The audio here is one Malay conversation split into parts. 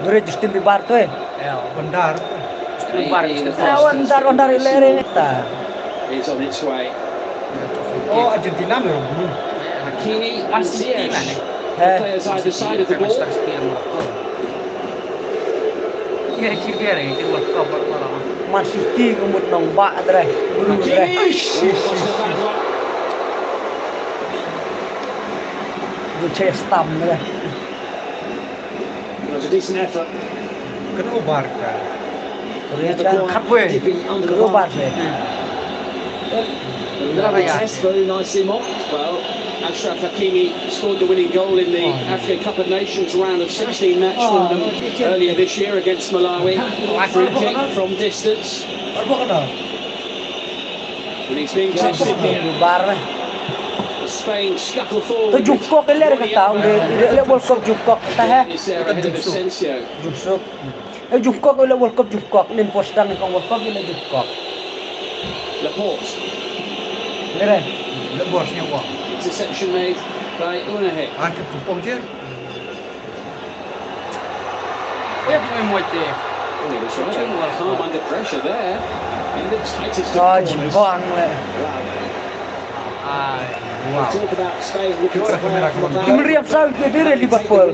Dure Justin Bieber tuh. Bandar. Ondar ilere ta. Is on its way. Oh, Argentina loh dulu. Hakimi and Ziyech. The players either side of the ball. Man City kumut nong ba dre. Buru dre. Du stam dre. It was a decent effort. Kena Barca. Very nicely mocked. Well, Achraf Hakimi scored the winning goal in the African Cup of Nations round of 16 match from them earlier this year against Malawi. Free kick from distance. And he's being tested here. Spain scuttle forward. Jukok iler ka tao le World Cup jukok ta ha. Jukok le World Cup jukok nin postang kong World Cup le jukok. Laporte. Lere. Le bosnya wah. Interception made by Unahe. Angkat kupong dia. He was right. Calm under pressure there. In the tightest of corners. Jibang le. Wow. Talk about Spain looking to play out from the back. Meriam sao dia Liverpool.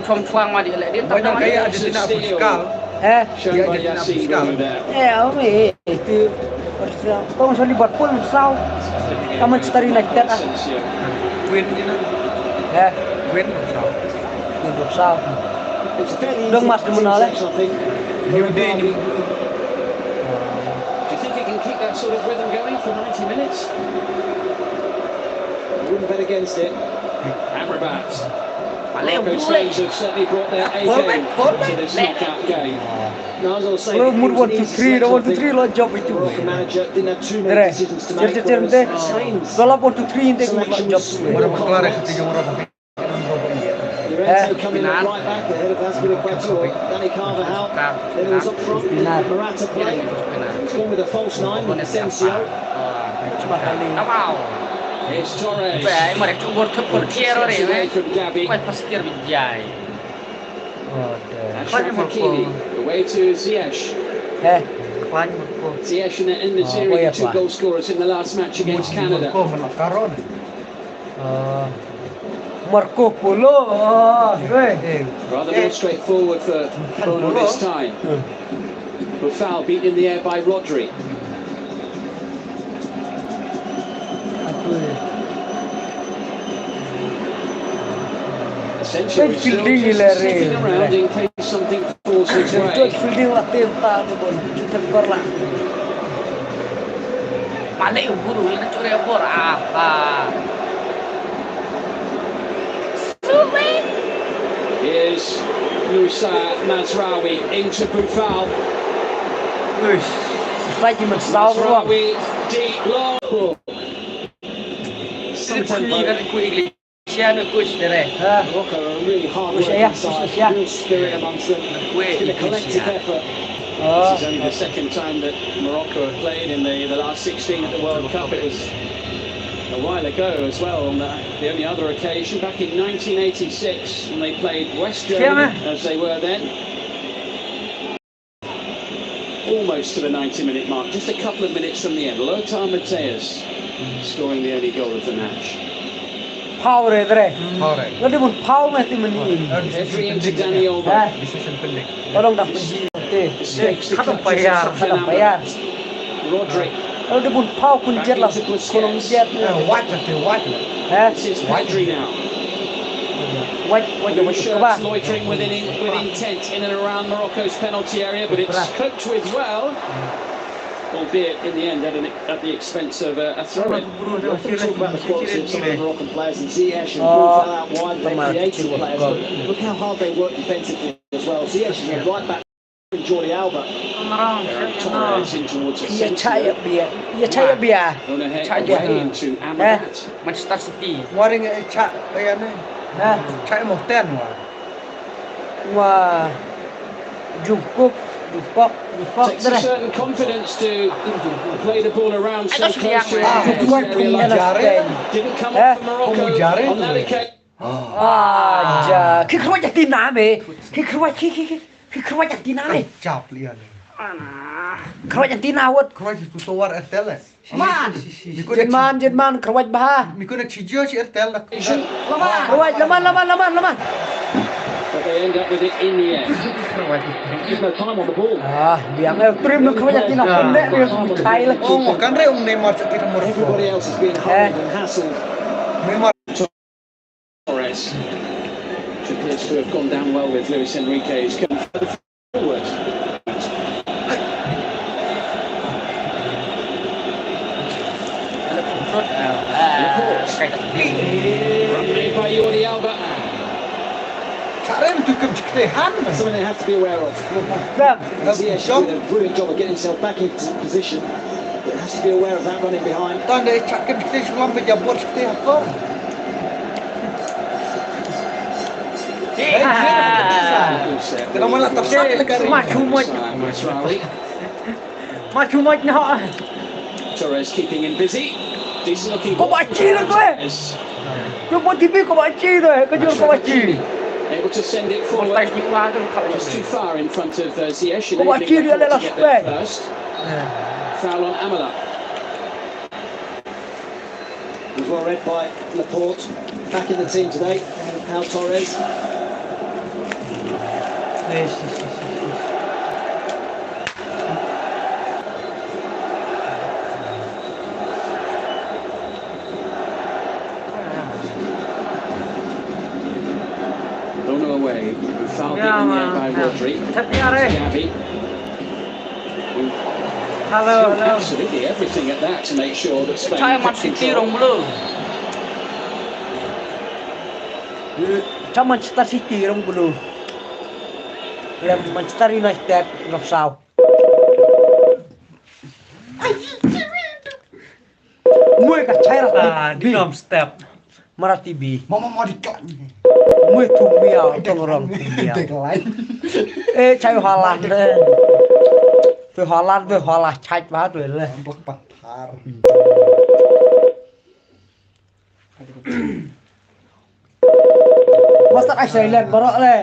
From Tuang Madi le dia banyak kayak Argentina fiskal. Shown by Yassine Bounou Ome there. itu kau masuk Liverpool sao. Kamu Manchester United ah. Win ini. Win sao. Untuk sao. Dong mas menoleh. New Day ini. Do you think he can keep that sort of rhythm going for 90 minutes? I wouldn't bet against it. Amrabat. Morocco Spains have certainly brought their A game to this knockout game. Now, as I was saying, Kalau mur 1-2-3 lo job itu. Moroccan manager didn't have too many decisions to make. Kalau 1-2-3 inte mur job. Kelar ketiga orang. Llorente coming up right back ahead of Azpilicueta or Dani Carvajal. Then it was up front, Morata playing. He's gone with a false 9 with Asensio. It's Torres. Away from Gabi. Achraf Hakimi. Away to Ziyech. Ziyech in the series of 2 goal scorers in the last match against Canada. Marco Polo. Rather more straightforward for Bono this time. Buffal beaten in the air by Rodri. Essentially still just sniffing around in case something falls his way. Here's Moussa Mazraoui into Buffal. Mazraoui deep long. Morocco are really hard working side. Real spirit amongst them. It's been a collective effort. This is only the second time that Morocco have played in the last 16 at the World Cup. It was a while ago as well, on the only other occasion back in 1986 when they played West Germany as they were then. Almost to the 90-minute mark, just a couple of minutes from the end. Lothar Matthäus scoring the only goal of the match. Power dre. Lo dia pun power mesti meni. Every into Dani Olmo. Tolong dah pergi. Kata bayar. Rodri. Kalau dia pun power pun jet lah. Kolong jet. White. This is Pedri now. White shots loitering with intent in and around Morocco's penalty area, but it's coped with well. Albeit in the end at the expense of a throw-in. Talk about the quality of some of the Moroccan players, and Ziyech and Buffal out wide, they're creative players, but look how hard they work defensively as well. Ziyech is a right back from Jordi Alba. Torres in towards Asensio. Away into Amrabat. Manchester City. Waring cak ni. Cak mau ten Wah. Jukuk Takes a certain confidence to play the ball around so close to Didn't didn't come up for Morocco on that occasion. Ya, keluarจากตีนน้ำเอ๋keluar keluarจากตีนน้ำเอ๋ จับเลียน keluarจากตีนน้ำวะ คอยที่ตัวเอเตลเลย man Jerman keluar bah มีคนชี้เยอะชี้เอเตลละ laman But they end up with it in the end. There's no time on the ball. dia trim nak keluarจากตีนน้ำpendek dia kai lah โอ้กันเรื่องในมาจากที่ทำมรดก Everybody else has been hurried and hassled. ไม่มา Torres, which appears to have gone down well with Luis Enrique, has come further forward. Run made by Jordi Alba. Karen tu kebetulan Something they have to be aware of. Ziyech did a brilliant job of getting himself back into position, but has to be aware of that running behind. ตอนเด็กชักkebetulan sebelum pejabat seperti apa Kita malah tersangka negara Maju nak Torres keeping him busy. Decent looking Kau ball. baca lah kau Kau buat TV kau baca dah Kau jual kau baca Able to send it forward. Just too far in front of Ziyech. Kau baca dia adalah Get spek there first. Foul on Amala. Was well read by Laporte. Back in the team today. Pau Torres. Thrown away. Foul bit in the air by Rodri. Gavi. Hello Absolutely everything at that to make sure that Spain kept control. Trong Manchester City rong bulu là Manchester United ngọc sao mui cả chai là đi làm step mara TV mau diklan mui thùng miao trong rong ê chai Hà Lan đây từ Hà Lan chai quá rồi lên untuk patar Masak Iceland barok le.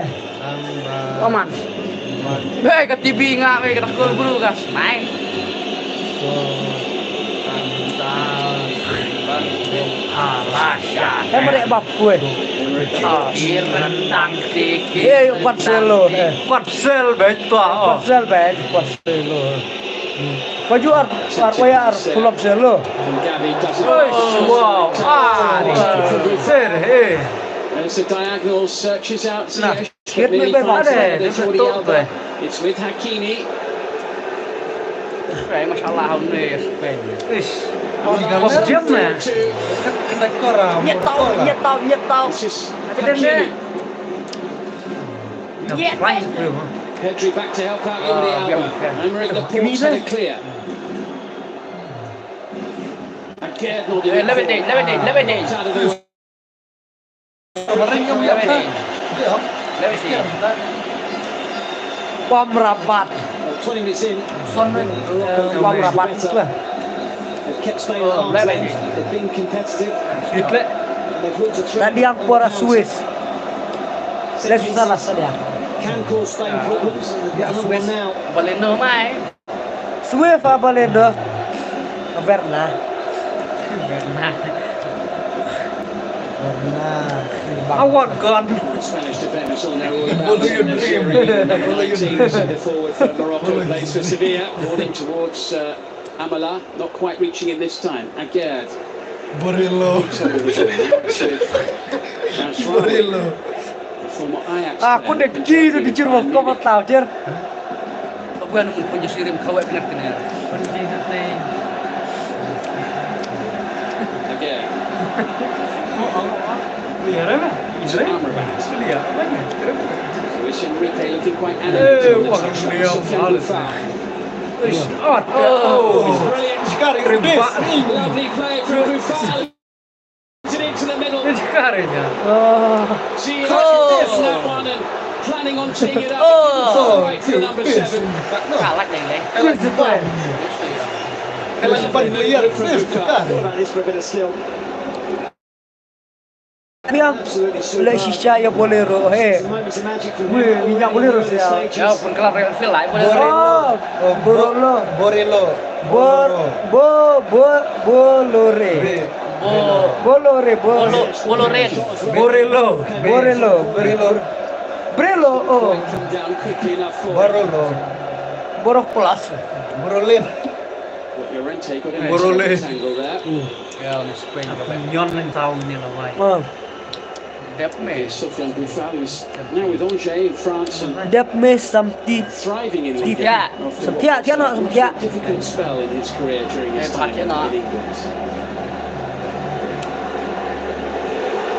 Aman. Hei ke TV ngak we ke takul bulu kas. Mai. Hei merek bab kue. Rendang sikit. Eh Marcelo. Marcel betul. Marcelo. Baju ar pulau Marcelo. And Gavi does it. Wow. Ser. There's the diagonal, searches out Ziyech. Get me Nearly back finds there. There's Jordi Alba. It's with Hakimi. Masalah ni Spain. Bos jam nè. negara Nhiệt tàu. It's just Cái Hakimi. Right. Pedri back to help out Jordi Alba. Aymeric Laporte's had it clear. Again, not even Levitin. out of the way. kemarin yang apa Bom rapat. 20 minutes in, Bom rapat itu lah. they've kept Spain at arm's length. They've been competitive. They've looked to threaten. Tadi yang kuara Swiss. Set Let's salah pieces saja. can cause Spain problems. Another one now. Boleh no mai. Swiss apa leda? Verna. Awak kan. Spanish defenders all know all about it. Number 19 the forward for Morocco plays for Sevilla. Ball in towards Amala, not quite reaching it this time. Aguerd. Borello From Ajax. Aku dah kiri tu dicuruk kau tak tahu cer. Bukan punya sirim kawat benar kena. Aguerd. Lihat Amrabat. Luis Enrique looking quite Eh, animated. wah, beliau halus. Brilliant. sekali Lovely play from Buffon. Into the middle. Ziyech gets that one and planning on teeing it up. Right for number 7. Kalah ni. kalau depan lihat From Buffon. Thought about this for a bit of skill. Biang le shisha ya bolero he. Weh, minyak bolero saya. Ya, pun kelab Real Feel lah. Boleh. Oh, borolo. Borelo. Bolore. Bolore, Boloren. Borelo. Brelo, oh. Come down quickly enough for Borolo. Borok plus. Borolin. Llorente got in Borole. a tangle there. Ya, ni Spain juga. Nyon lên tàu như là vậy. Dep me. Sofiane Boufal, who's now with Angers in France and Dep me samti. thriving in England. Yeah. After Samtia, what dia nak was a samtia. difficult spell in his career during his time in England.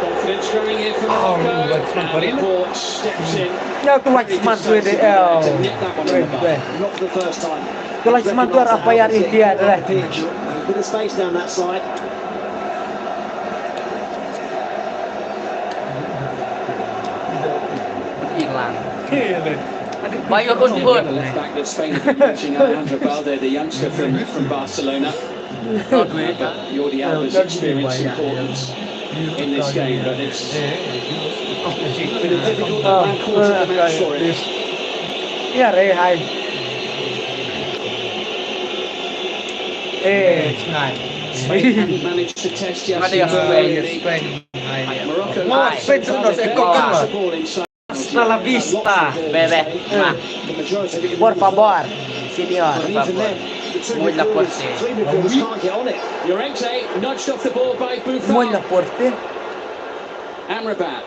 Confidence growing here for Morocco. And Laporte steps in. Ya, keluar seman tu DL. To nip that one in the bud. Not for the first time. Keluar seman tu apa yang dia adalah. Pitch. Bit of space down that side. Hilang. Bayor pun pun. The left back that Spain have been coaching, Alejandro Balde, the youngster from Barcelona. But Jordi Alba's experience and importance in this game, but it's been a difficult quarter of the match for him. Ya, hai. Spain hadn't managed to test yet. Ada yang Spain. Morocco. Spain sudah sekokan lah. the ball inside. Hasta la vista. Bebe. Nah, The majority of it. Por favor, senior. But even then, the two Muy la midfielders, Porte. three midfielders can't get on it. Llorente nudged off the ball by Muy la Buffon. porte. Amrabat.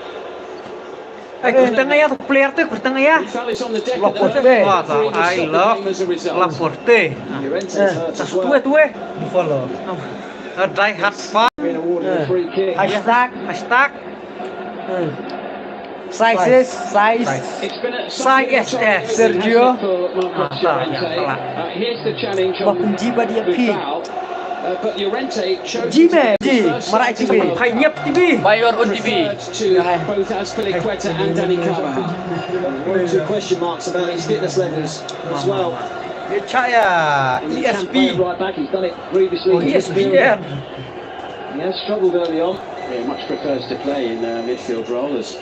Tengah ya, player tu tengah ya. Buffon is on the deck. Laporte. at the Wah, Three to I stop the love game as a result. Laporte. Llorente's hurt as well. Tu. Buffalo. Die hard fun. Being awarded a free kick. Hashtag. Size. It's been a Size solid Sergio. for Marcos Llorente. Here's the challenge on Bakunci ba dia pi? Buffon. But Llorente chose Jime, to take his first marai set TV. of Hai nyap TV. Bayor on TV. referred to both Azpilicueta and Dani Carvajal. One or two question marks about his fitness levels as well. Dia caya. And he can play right back. He's done it previously. ESPN. He has struggled early on. Yeah, much prefers to play in midfield role as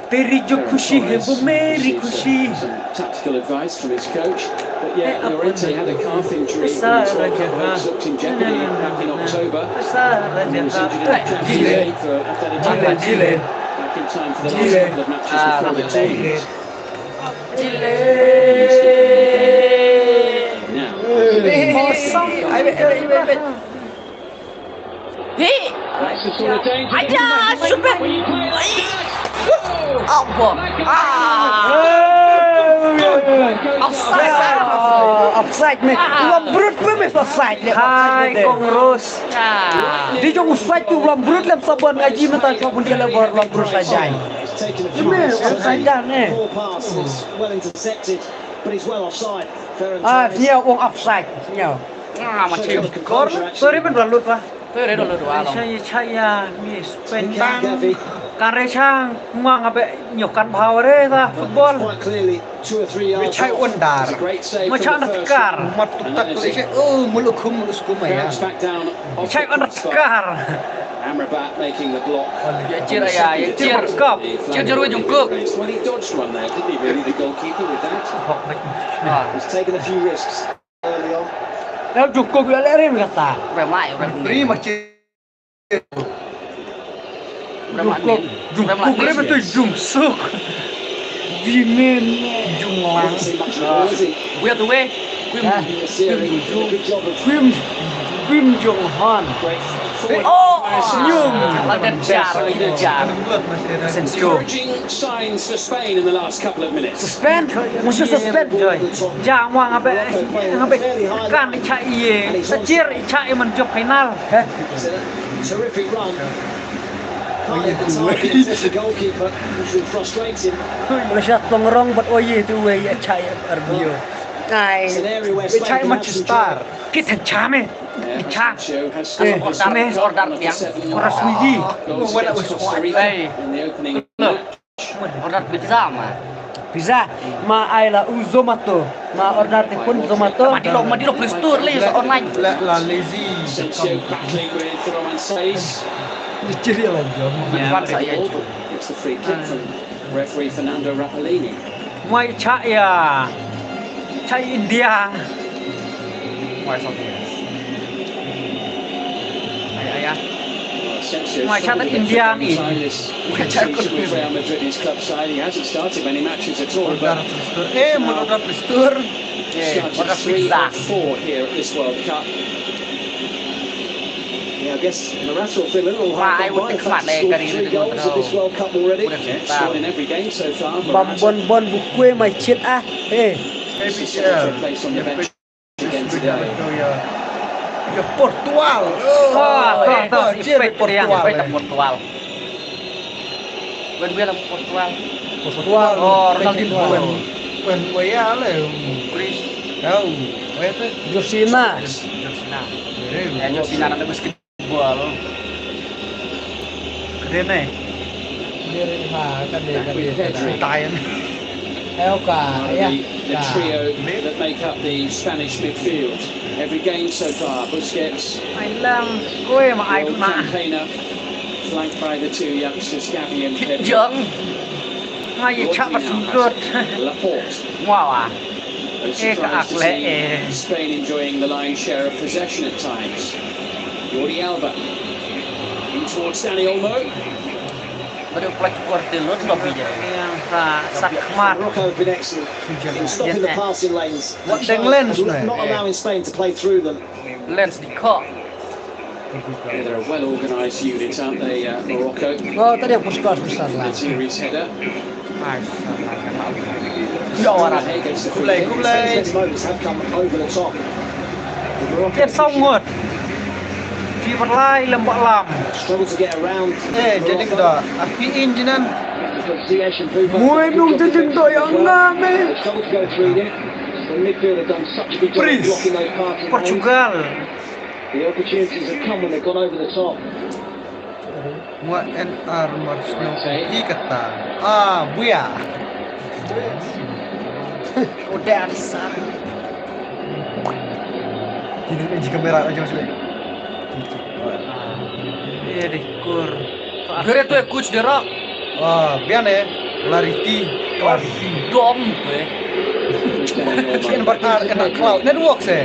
Teri jo khushi hai, wo meri khushi. some tactical advice from his coach. But yeah, Llorente had a calf injury in his World Cup when he looked in jeopardy back in October. He was injured in the Champions League for Atletico Madrid back in time for the last couple of matches before the tournament. Now, Hei. that's the sort of danger. Aja, super. When you play like that. Apa? Offside ni. Lambrut pun mesti offside le. Hai Kongros. Di jo offside tu lambrut lem saban ngaji mata kau pun dia lebor lambrut saja. He's taken a few Cuma risks. offside ni. Poor pass is well intercepted, but he's well offside. Ferran Dia wong offside. Dia. Macam. Sorry pun lalu lah. Tu ada dulu dua long. Saya ni spend Gavi. Kare chang mang abe nyokan power ta football. Quite clearly 2 or 3 yards. Cai off. undar. It's a great save Macam from nak the first tekar. one. Mat tutak tu saya. Oh, mulukum ya. Bounce back down off Cai the nak crossbar. tekar. Amrabat making the block. Ya cer ya, ya cer. Kap. Cer jeru jungkuk. Well, he dodged one there, didn't he? Really, the goalkeeper with that. He's taken a few risks early on. Dah cukup ya lerin kata. Remai, Beri macam Cukup. Cukup kira betul jungsuk. Jimin junglang. Hasn't seen much of the ball, has he? Buat tu weh. Serie, good job of Kim Jong Han. great Oh, senyum. Lagan jar, jar. Encouraging signs for Spain in the last couple of minutes. Suspend, musuh suspend coy. Jangan wang abe kan icha iye. Secir icha menjok final. It's a terrific run. Can't get the target, it's the goalkeeper, which will frustrate him. Malaysia tongrong buat oye tu we icha arbio. Nai. It's an area where Icha Spain can have some Manchester. trouble. Kita chame. Icha. Sancho has Order yang. Orang Swidi. goals against Costa Rica in the opening match. Order pizza mah. Bisa. Ma aila uzomato. Ma order te pun zomato. Madi lo please tour le online. la lazy. Sancho battling with Roman Says. Diciri lagi. Bukan saya. It's the free kick from referee Fernando Rapalini. Mai Cak ya. Cak India. Ngoài sau thì ayah Why can't India ni? with Real Madrid, his club side. He hasn't started many matches at all, but Mudah Prestur. started 3 or 4 here at this World Cup. Yeah, I guess Morata will feel a little Wah, hard I would by. In think fact, flat he's leg scored kali 3 ini goals at this World Cup already. Scored in every game so far. Bam bon bukue mai chet ah. Place on the bench again today. Ya Portugal. Portugal. Gue lah Portugal. Portugal. Oh, Ronaldinho. Wen ya le. Chris. Tahu. Itu Josina. Josina. Josina ada basketball. Kene. Dia kan dia tayan. The trio that make up the Spanish midfield. Every game so far, Busquets, Campaigner, flanked by the 2 youngsters, Gavi and Pedri. Jong. Mai chạm vào súng cướp. Laporte. Wow à. No surprise to see Spain enjoying the lion's share of possession at times. Jordi Alba in towards Dani Olmo. Baru pelak kuartil lot lebih jadi. Morocco have been excellent in stopping the passing lanes. What lanes, man? Not allowing Spain to play through them. Lens di kok. Yeah, they're a well-organised unit, aren't they, Morocco? Oh, tadi aku suka besar lah. Series header. Ya orang. Against the Kulai. Defensive moments have come over the top. Dia songot. Di berlai lembak lam. Struggle to get around. Jadi kita apiin jenan. Ziyech and Pogba. Muai nung jejeng to yang ngame. Struggle to go through them. The midfield have done such a good job of blocking those passing lanes. Portugal. The opportunities have come when they've gone over the top. Muat NR Marsno kata. Buya. Udah besar. Ini jika merah aja sudah. Dikur. Gere tuh coach The Rock. Biar Clarity. Dom. Sekian berkar kena cloud network saya.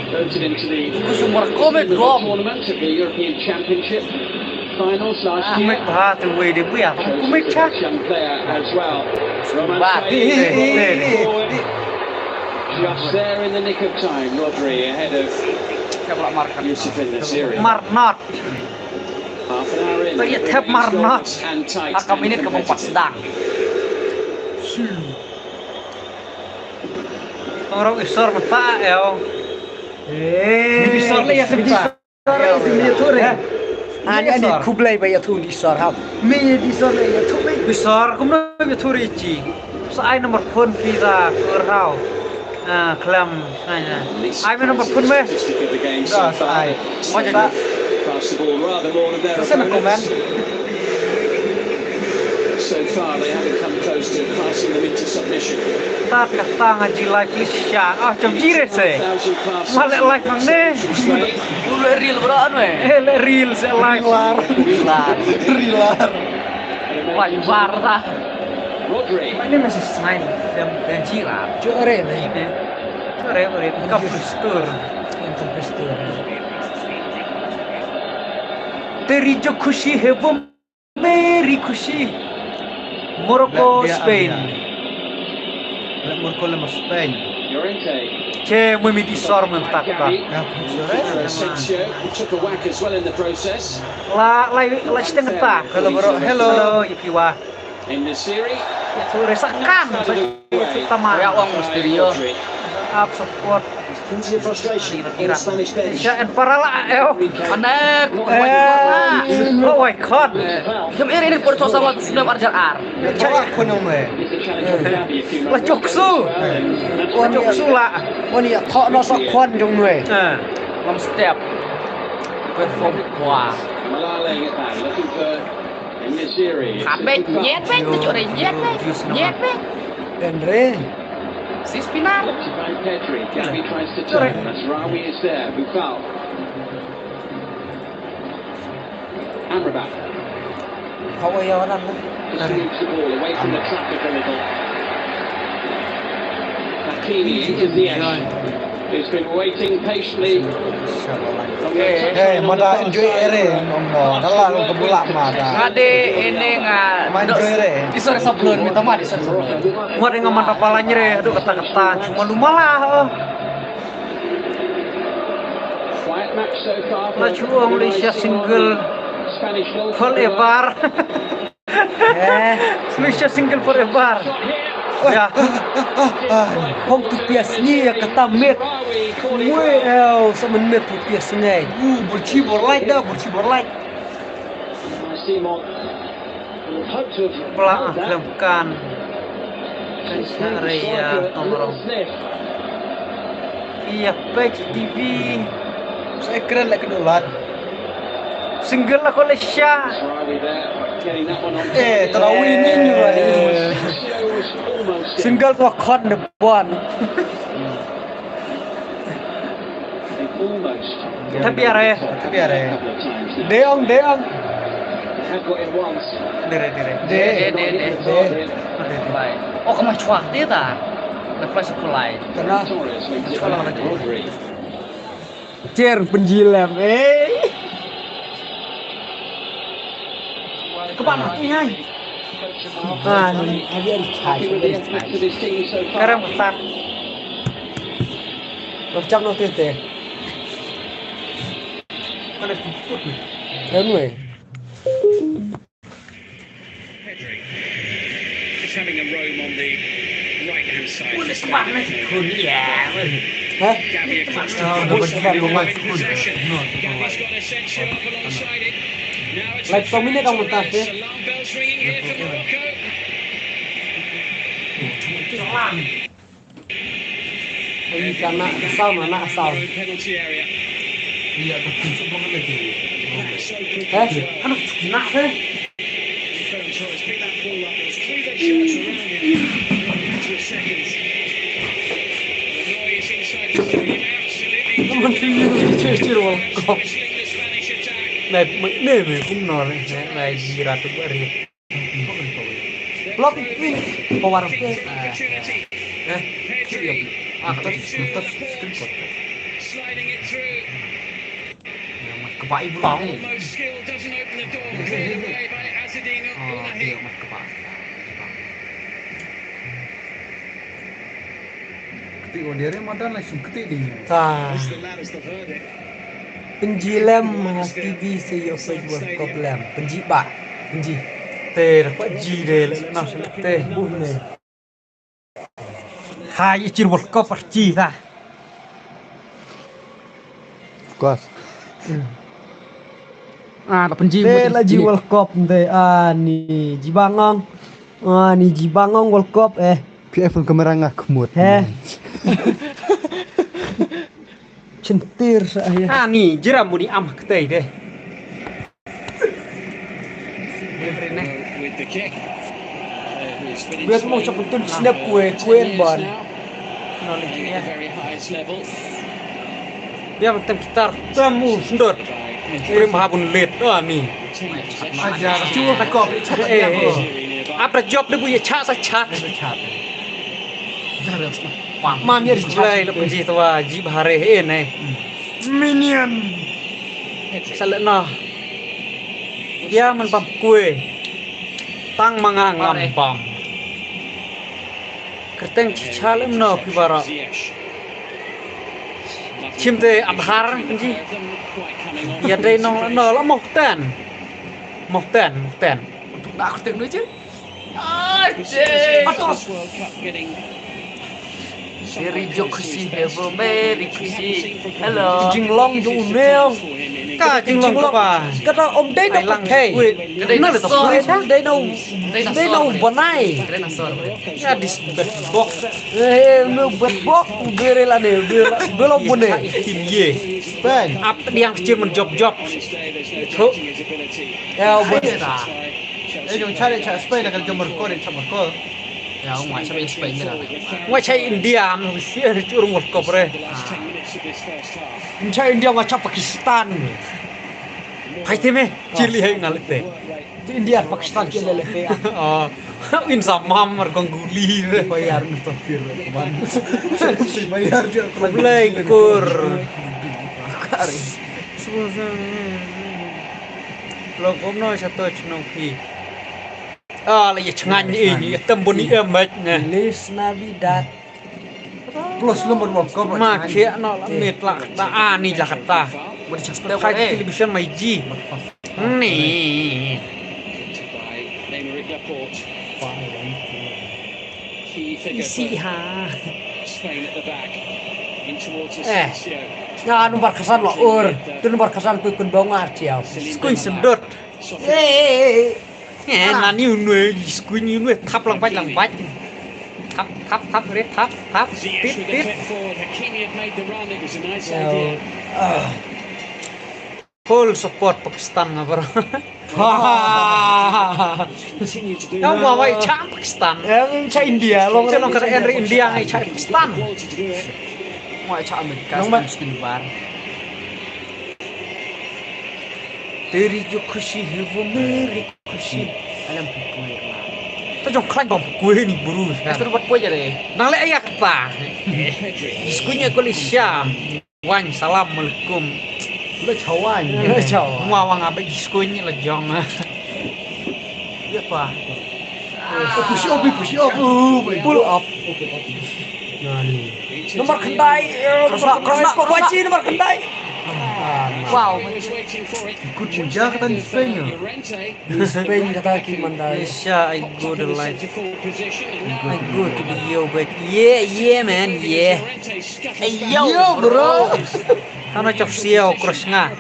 Voted into the Sumber komen dom. tournament at the European Championship finals last year. Kumik bahat way dia buya. Kumik cak. Young player as well. Roman Bah. just there in the nick of time. Rodri ahead of Siapa lah markan? Yusuf in the series. Marnot. Half an hour in. Saya the tap game Marnot. is and tight Akam and ini kemempat competitive. sedang. Orang isor mata Isor le ya sebentar. Ani kublai ba ya tu isor ha. Me isor le ya tu me. Isor kumno ya tu rici. Sai nomor phone visa kurau. Klam sana. Ai me nomor phone me. Statistic of the game so Dah far. sai. Pass the ball rather more than their Sana komen. So far, they haven't come close to passing them into submission. Tak kata ngaji live lisya. Jam jire se. 1,000 passes. Malek live mang ne. Spain. Dulu real beraan weh. Le real se live lar. Rilar. Wah, bar dah. Rodri. Ini masih sign dan jirat. Jore ni. Jore kompostur. Kompostur. Teri jo khushi hai wo meri khushi. Morocco, Spain. Morocco lemas Spain. Llorente. Che muy mi disor mentak ta. Asensio took a whack as well in the process. La setengah ta. Hello, Ikiwa. In the series. Tu resakan. Pertama. Ya uang Misterio. Up support. Plenty of frustration on the Spanish bench. Ya en parala Anak. Oh my god. Jom ini porto sama sebelum Arjar Ar. Cak aku nome. La joksu. La joksu la. Oni ya thọ nó sắc khuôn trong người. Lam step. Perform wah. Malale at that, looking for in the series. Habis nyet bek, tujuh nyet bek. Nyet bek. Andre. Si Spinar. Collected by Pedri. Gavi tries to turn. Masraoui is there. Buffal. Amrabat. Kau yang orang Just moves the ball away from the traffic a little. Hakimi into Ziyech, who's been waiting patiently. Mada enjoy ere, ngomong. Kalau kebulak mada. Ngade ini Main enjoy ere. di sore sebelum minta mah di sore sebelum. Muat dengan mata palanya re, aduh kata-kata cuma lu malah. Quiet match so far. Laju Malaysia single Spanish goal. forever. Malaysia single forever. Ya. Không tu pias ni ya kata met. Mui sama met tu pias ni. Berci berlight dah, berci berlight. Simon. Hope to have Pelak kelemkan. Area nomor. Iya, page TV. Saya keren lah kedulan. Single lah Malaysia. Terawih ni juga ni. Single tu kon depan. Tapi are. Deong. Dire. Baik. Oh kemah cuak dia tak? Lepas sekolah. Karena cer penjilam. Kemana ni? Ada cai. Sekarang besar. Locak no tete. Mana putut ni? Anu Just having a roam on the right-hand side. Gabby across to possession. Gabby's got Asensio up alongside it. Now it's like pemilih kamu tas deh. alarm bells ringing here for Morocco. Ini karena asal mana asal. Penalty area. Aduh, nak deh. Ferran Torres picked that ball up. There was 3 good shots around him. Into a second. The noise inside the stadium absolutely Ciri World Cup. whistling the Spanish attack. Này cũng nói này gì ra tụi bari. Blok ini power play. Sliding it through. Kebai belong. Almost skill doesn't open the door. Cleared away by Azzedine Ounahi. Ketik dia ni madan langsung ketik dia. The latter's the verdict. Penjilam TV saya jual problem. Penji ba. Penji. Teh dapat ji dia nak teh buh ni. Hai cir World Cup perci ta. Kos. Tak penji. Teh lagi World Cup teh ni Jibangong. Ni Jibangong World Cup PF kemerangah kemut. Centir saya. Ni jeram muni am ketai deh. With the kick. Biar mau cepat tu snap kue ban. At the very highest level. Dia macam kita temu sundut. Kirim habun late ni. Ajar cua tak kau. Apa job dia punya chat sa. Mamnya display lepas itu wajib hari ini. Minion. Salah dia menpam kue. Tang mangang lampam. Kerteng cicalem no pibara. Cimte abhar ji. Ya dai no la mohtan. Mohtan. Untuk nak kerteng dulu je. World Cup getting Very jokusi, very kusi. Hello. Jinglong du neo. Ka jinglong apa? Kata om dai no pakai. Nó là tập quê đó, đây đâu bữa nay. Ya dis box. Nó bật box đưa là đều đưa lo buồn này. Kim ye. Bang. Ap diang kecil menjob. Thôi. Eo bật. Yang cari Spain akan jumpa kau dan sama kau. Ya, ngoại sampai Spain ni lah. Ngoài chạy India mà xia thì chưa một cọc rồi. Chạy India ngoài chạy Pakistan. Hai teme, cili hai ngalit teh. India Pakistan ke lele. Oh, in samam margong guli. Bayar mustafir. Bayar dia Mulai kur. Lo komno satu cenopi. Ah, lagi cengan ini tembun ia macnya. Feliz Navidad. Plus lu berwakaf. Makia no lamit lah ani Jakarta. Kaji television maiji. Nih. By Aymeric Laporte. Key figure Isi for ha. Spain at the back. In towards Eh. Asensio. Nah, nomor kesan lo itu nomor kesan ku kun bongar ciao. Skuin sedot. Nani unwe skuin unwe tap lang pai. Tap red tap. Ziyech with the clip forward. Hakimi had made the run. It was a nice idea. Full support Pakistan ngabro. Continue to do Yang that. mau cak Pakistan. Yang ca India lo Jangan kata Henry India ngai cak Pakistan. Quality to do it. Mau cak Amerika Nong, Mbak. miskin bar. Teri jo khushi hai wo meri khushi. Alam pukul. Tu jom klan gom kue ni buru. Itu buat kue jadi. Nang le ayak ta. Skunya Malaysia. Wan salam alaikum. Lo cawan. Lo cawan. Mua wang abe skunya la jong. Ya pa. Push up. Pull up. Nomor kendai. Cross waji nomor kendai. Wow. He was waiting for it. Ikut muja kata di Spain ya. Llorente. Spain kata kimandai. Malaysia I go to life. Difficult position. And now I go to the yo but yeah man yeah. Llorente scuttles Hey back. yo bro. Kana chop siao cross nga.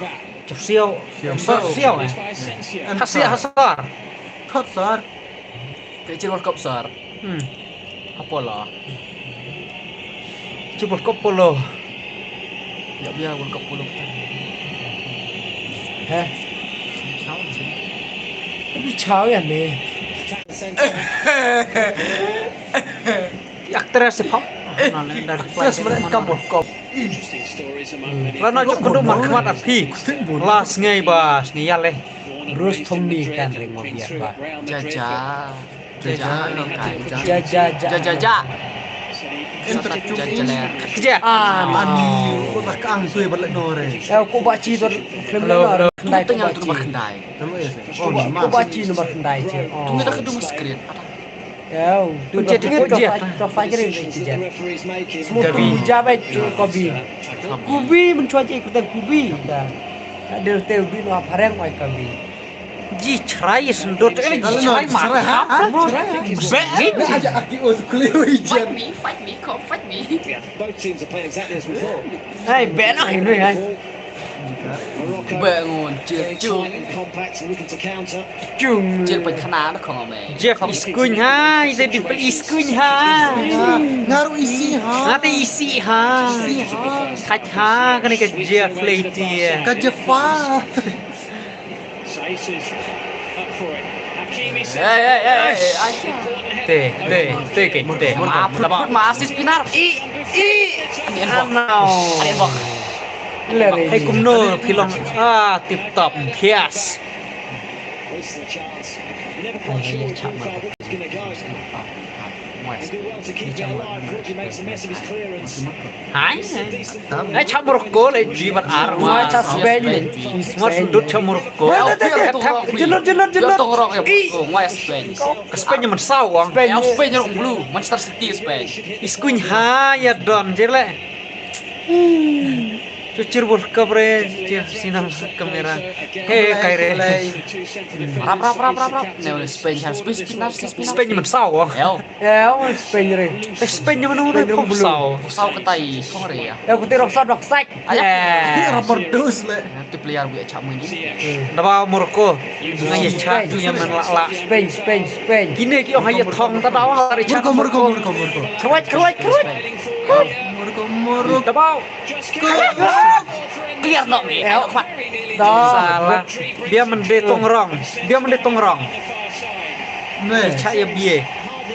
Chop siao. Siao eh. By Asensio. Hasar. Tot sar. Kecil World Cup besar. Apa lah? Coba kopolo. Ya biar World Cup puluh. Heh. Tapi caw ya nih. Aktor si pop. Terus mereka bokop. Interesting stories among many. Lana cok kudu markmat api. Las ngai bas ngai yale. Terus Tommy kan ring mau biar pak. Jaja. Jaja no kai. Jaja. Jaja. Kerja. Mani. Kau tak kang tuh balik nore. Aku baca itu film nomor kendai tu Tinggal tu baca. berkendai. Nama ya. Aku baca nomor kendai je. Tunggu dah kedua screen. Ya, tu Kunci jadi kunci. tu fajar ini The je. referee's making. Semua tu jabat kobi. Kubi mencuaci ikutan kubi. Dah. Ada teu bi no apareng mai kobi. Ji cerai sendot ini ji cerai marah. Bek. Aja aki os kuliah ijan. Fight me, come fight me. Yeah, both teams are playing exactly as before. Hai, benar ini kan. Morocco Bangun, very cil tight and compact and looking to counter. Cung. cil pen kena dah kau meh. Jeff iskuny ha. Saya di iskuny ha. Ngaruh isi ha. Nanti isi ha. Kat ha kan ke Jeff lady. Kajefa. Saces up for it. Hakimi Teh ke teh. Maaf, dapat masih spinar. Anau. Lari. Hey kumno pilong tip top pias. Wasted a chance. Never quite sure which way was going to go. And do well to keep it alive. Rookie makes a mess of his clearance. Hai. Decent Ai chap Morocco le jibat ar. Semua cas Spain ni. Semua sudut chap Morocco. Jelot. Tong ya bro, ngoi Spain. Spain nyaman sawang. Yang Spain yang blue, Manchester City Spain. Iskuny ha ya don jele. Cucir bol kabre sinam kamera. Hey kaire. Rap. Ne oleh Spain harus spinar. Spain nyaman sawang. El, Ya, Spain ni. Spain nyaman udah pop saw. saw ketai Korea. Ya, aku terus rock sack. Raperdus le. Nanti player buat cak mun. Napa Morocco. Ngaya cak tu nyaman la. Spain. Gini ki oh haya thong ta dawa hari cak Morocco. Keruat. Dabau. Clear no me. Salah. Dia mendetong rong. Ne. Cak ya bie.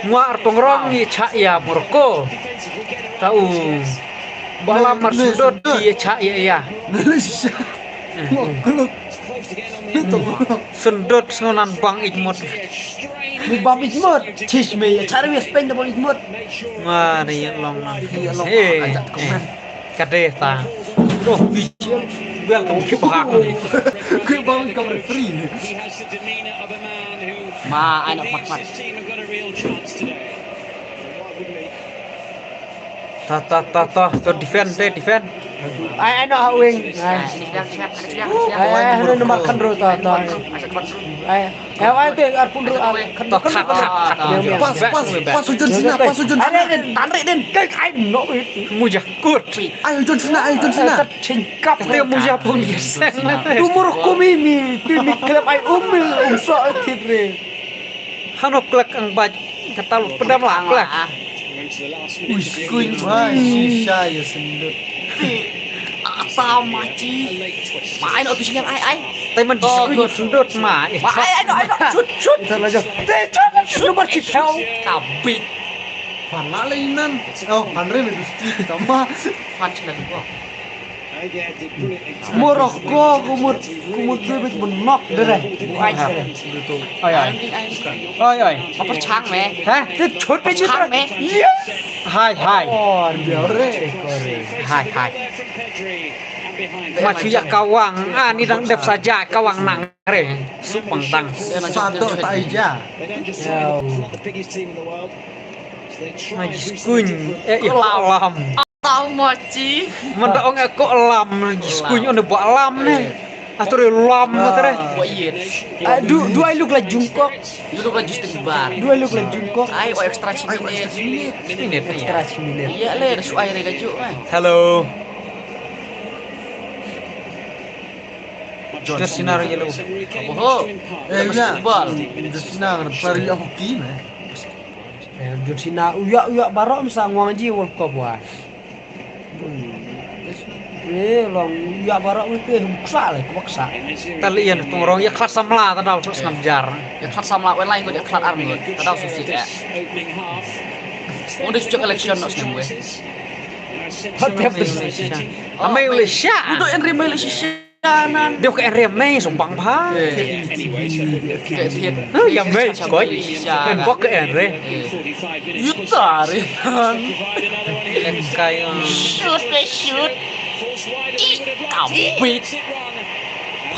Mua tong rong ni cak ya Morocco. Tahu. Bala marsudot dia cak ya. Malaysia. Kalau managed to get on the Sendut sengonan bang ikmut. Mu bam ikmut. Chisme. Cara wes pen double ikmut. make sure Mari long. long. Kade ta. Duh, bel kau kibak ni. Gue bam kamera free. he has the demeanour of a man who Ma, anak believes mat. his team have got a real chance today. Why wouldn't he? Ta. To defend. I know how wing. Ano nomor kandro ta. Ay te arpun ro To khat. Pas ujun sini. tarik den. Kai no Mujah kut. Ayo ujun sini. Cingkap Dia mujah pun yeseng. Umur ko mimi klub ay umso titre. Hanok klek ang baj. Katalu pedam lah klek. Went to the last minute. to Kuy do Wah, sisa ya sendut. apa maci. a late twist. Main otu sinyal ai. Tapi diskui sendut mah. Ai shoot. Kita aja. Nomor kita kabit. Pana lainan. Oh, Andre mesti tambah. Punch lagi gua. Again, did brilliantly. Morocco kumut bebet menok deh. Bukan deh. Oi. Apa chang me? Hah? Itu chot pe chang me. Iya. Hai. Oh, jore. Hai. There from Pedri and behind. Maju ya kawang. Ni dang dep saja kawang nang re. Supang tang. Satu tak aja. They don't just say that it's not the biggest team in the world. So they try and do Skuny. something. Lam. Tahu maci. Mendaong aku lam. Skuny on buat lam ni. Atau lam tare. Wah iya. Dua look lah Jungkook. Look lah Justin Bar. Dua look lah Jungkook. Ai extra minute. Extra minute. Iya le, su air gaju. Hello. Sudah sinar yellow. Oh. Ya. Bal. Senang pari aku kini. Jurcina uyak barok misa ngaji World Cup wah. Long uyak barok mesti huksa lah, paksa. Talian tungorong ya kelas samla tadau terus namjar. Ya kelas sama lain lain gue kelas army gue. Tahu susi ya. Opening half. Udah cuci collection nos gue. Hatiap Indonesia. Amai Malaysia. Untuk yang rimel Malaysianan. Dia ke RMA sumpang bah. Kayak tiet. Ya mai koi. Kan kok ke RMA. 45 minutes. Yutar. Provide another one here. Kan kayak Shoot. Force wide, and they would have Kabit. liked it run.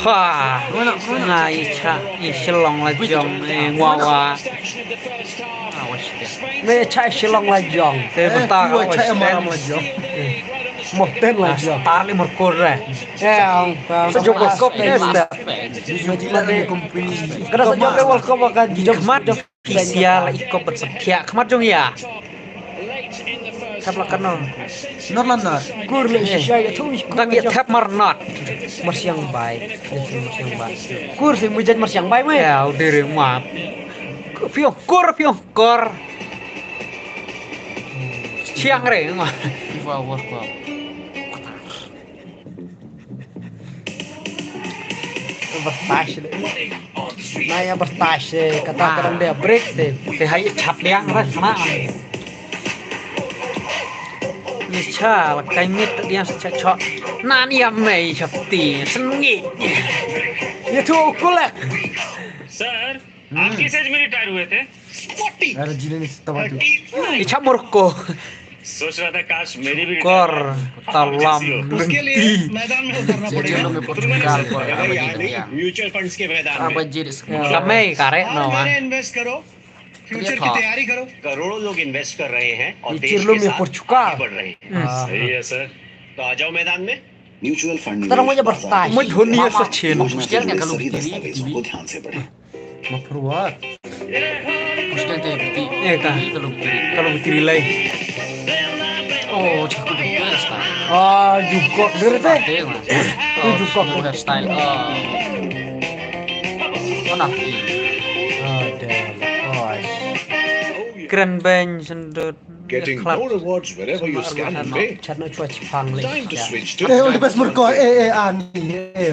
wah. Nah, Shillong lah jong ngawa. Action of the first half. Awas dia. Spain Me cai silong lah jong. Tebeta Dua cai awas. maram lagi. steal the lead right on the spot. Mohten lah jong. Tali merkore. Sejauh World Cup ni step. Kena sejauh World Cup akan Kemat jong kisial iko bersekia. Kemat jong ya. Late in the first Kapla half. kenal. Norlander. Kurle saya tu Tang ya tap marnot. Marsiang baik. Kur si mujan marsiang baik meh. Ya udah remap. Piongkor. Siang re mah. FIFA World Cup. Bertas. Naya bertas kata kadang dia break deh. Teh hai chap liang ra sana. Ni cha la kai mit dia cha. Nan ya mei chap ti sengi. Itu kulek. Sir आप किस एज में रिटायर हुए थे Ada jilin ni setawat tu. Icha Morocco. सोच रहा था काश मेरी भी Kor talam. उसके लिए मैदान में उतरना Dia में Portugal kor apa mutual funds के मैदान में apa jadi Kamei kare no. Invest करो फ्यूचर की तैयारी करो करोड़ों लोग इन्वेस्ट कर रहे हैं और देश Ichirlo के में साथ Portugal. आगे बढ़ रहे हैं सही है सर तो आ जाओ मैदान में mutual fund Kita namanya bertas. Moi dhoni ya sachin. Dia kan kalau सभी diri दस्तावेजों को ध्यान से पढ़ें Mafruat. Presiden tu bukti. Eka. Kalau diri. Kalau diri lai. Oh, cukup dia style. Ah, juga dari teh. Dia mah. Oh, juga style. Mana? Ada. Oh. Keren bang sendut. Getting Klap. more rewards wherever you scan and pay. Cari cuaca Jepang lagi. Time to switch to Udah pas murko. Ani.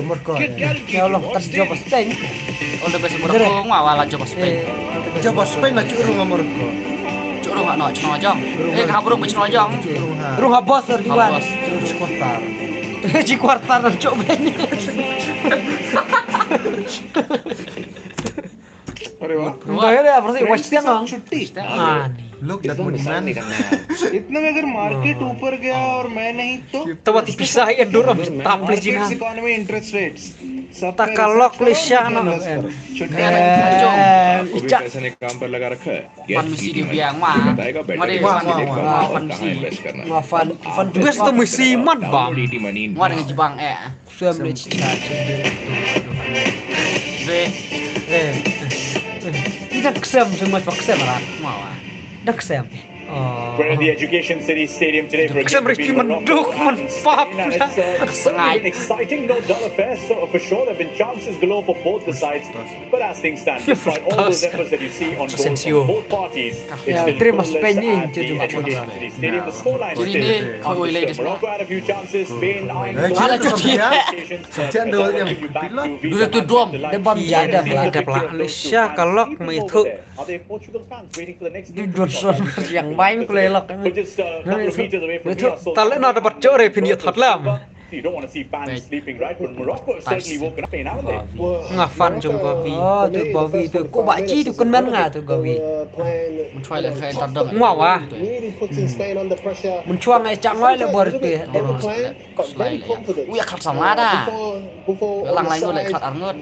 Murko. Get guaranteed Ya Allah, rewards kan job Spain. Oh, udah besok berapa ngawal job Spain. Coba Spain lah curu ngamurko. Cuk enggak no, cuma jam. Kaburung cuma jam. Rumah. Rumah bos Riwan. Curu sekotar. Ci kuartar cuk ben. अरे वाह Bayar ya pasti watch dia nggak? छुट्टी Nih. Look that money man. इतने में अगर मार्केट ऊपर गया और मैं नहीं तो Tempat dipisahin dorong tampil markets Cina. Economy interest rates सब Tak kalau klisian anak. छुट्टी Icak. पैसा ने काम पर लगा रखा है Fan misi di biang mah. बताएगा Mari better fan di fan कहाँ misi. इन्वेस्ट करना है Ngafan, fan juga itu musiman bang. Download money Mari ngejebang Sudah beli cicat. Be Ini kesem semua kesem lah. mau ah. Dah kesem. Oh. We're in the Education City Stadium today for a Kesem game Ricky between Morocco menduk, and menpap. Spain. And it's an exciting, no dull affair. So for sure, there have been chances galore for both the sides. But as things stand, despite all those efforts that you see on goals Asensio. from both parties, it's Ya, been terima goalless Spain ini, at the jadi Education City Stadium. The scoreline Jadi is ini still kau ladies Morocco had a few chances. Spain eyeing Eh, the kita goal. cuci ya. Occasions, but Cucian dulu that yang will give you back bilang. to Dulu tu dom, depan Yeah, ada yeah, lah. Malaysia kalau itu Are there Portugal fans waiting for the next di game? Johnson yang main kelelok. We're just a couple of meters away from Itu here, so- talent ada dapat jore pinjat hatlam. You don't want to see fans sleeping, right? But Morocco has certainly woken up, haven't they? Ngafan jom Gavi. Oh, tu Gavi tu. Kau baci tu kan mana tu Gavi. Mencuai lah kayak tadang. Mau ah. Really puts Spain under pressure. Mencuang ai cak ngoi le baru tu. Every playing, got very confident. Wih, akal sama dah. Before Lang lain boleh kelat arngut.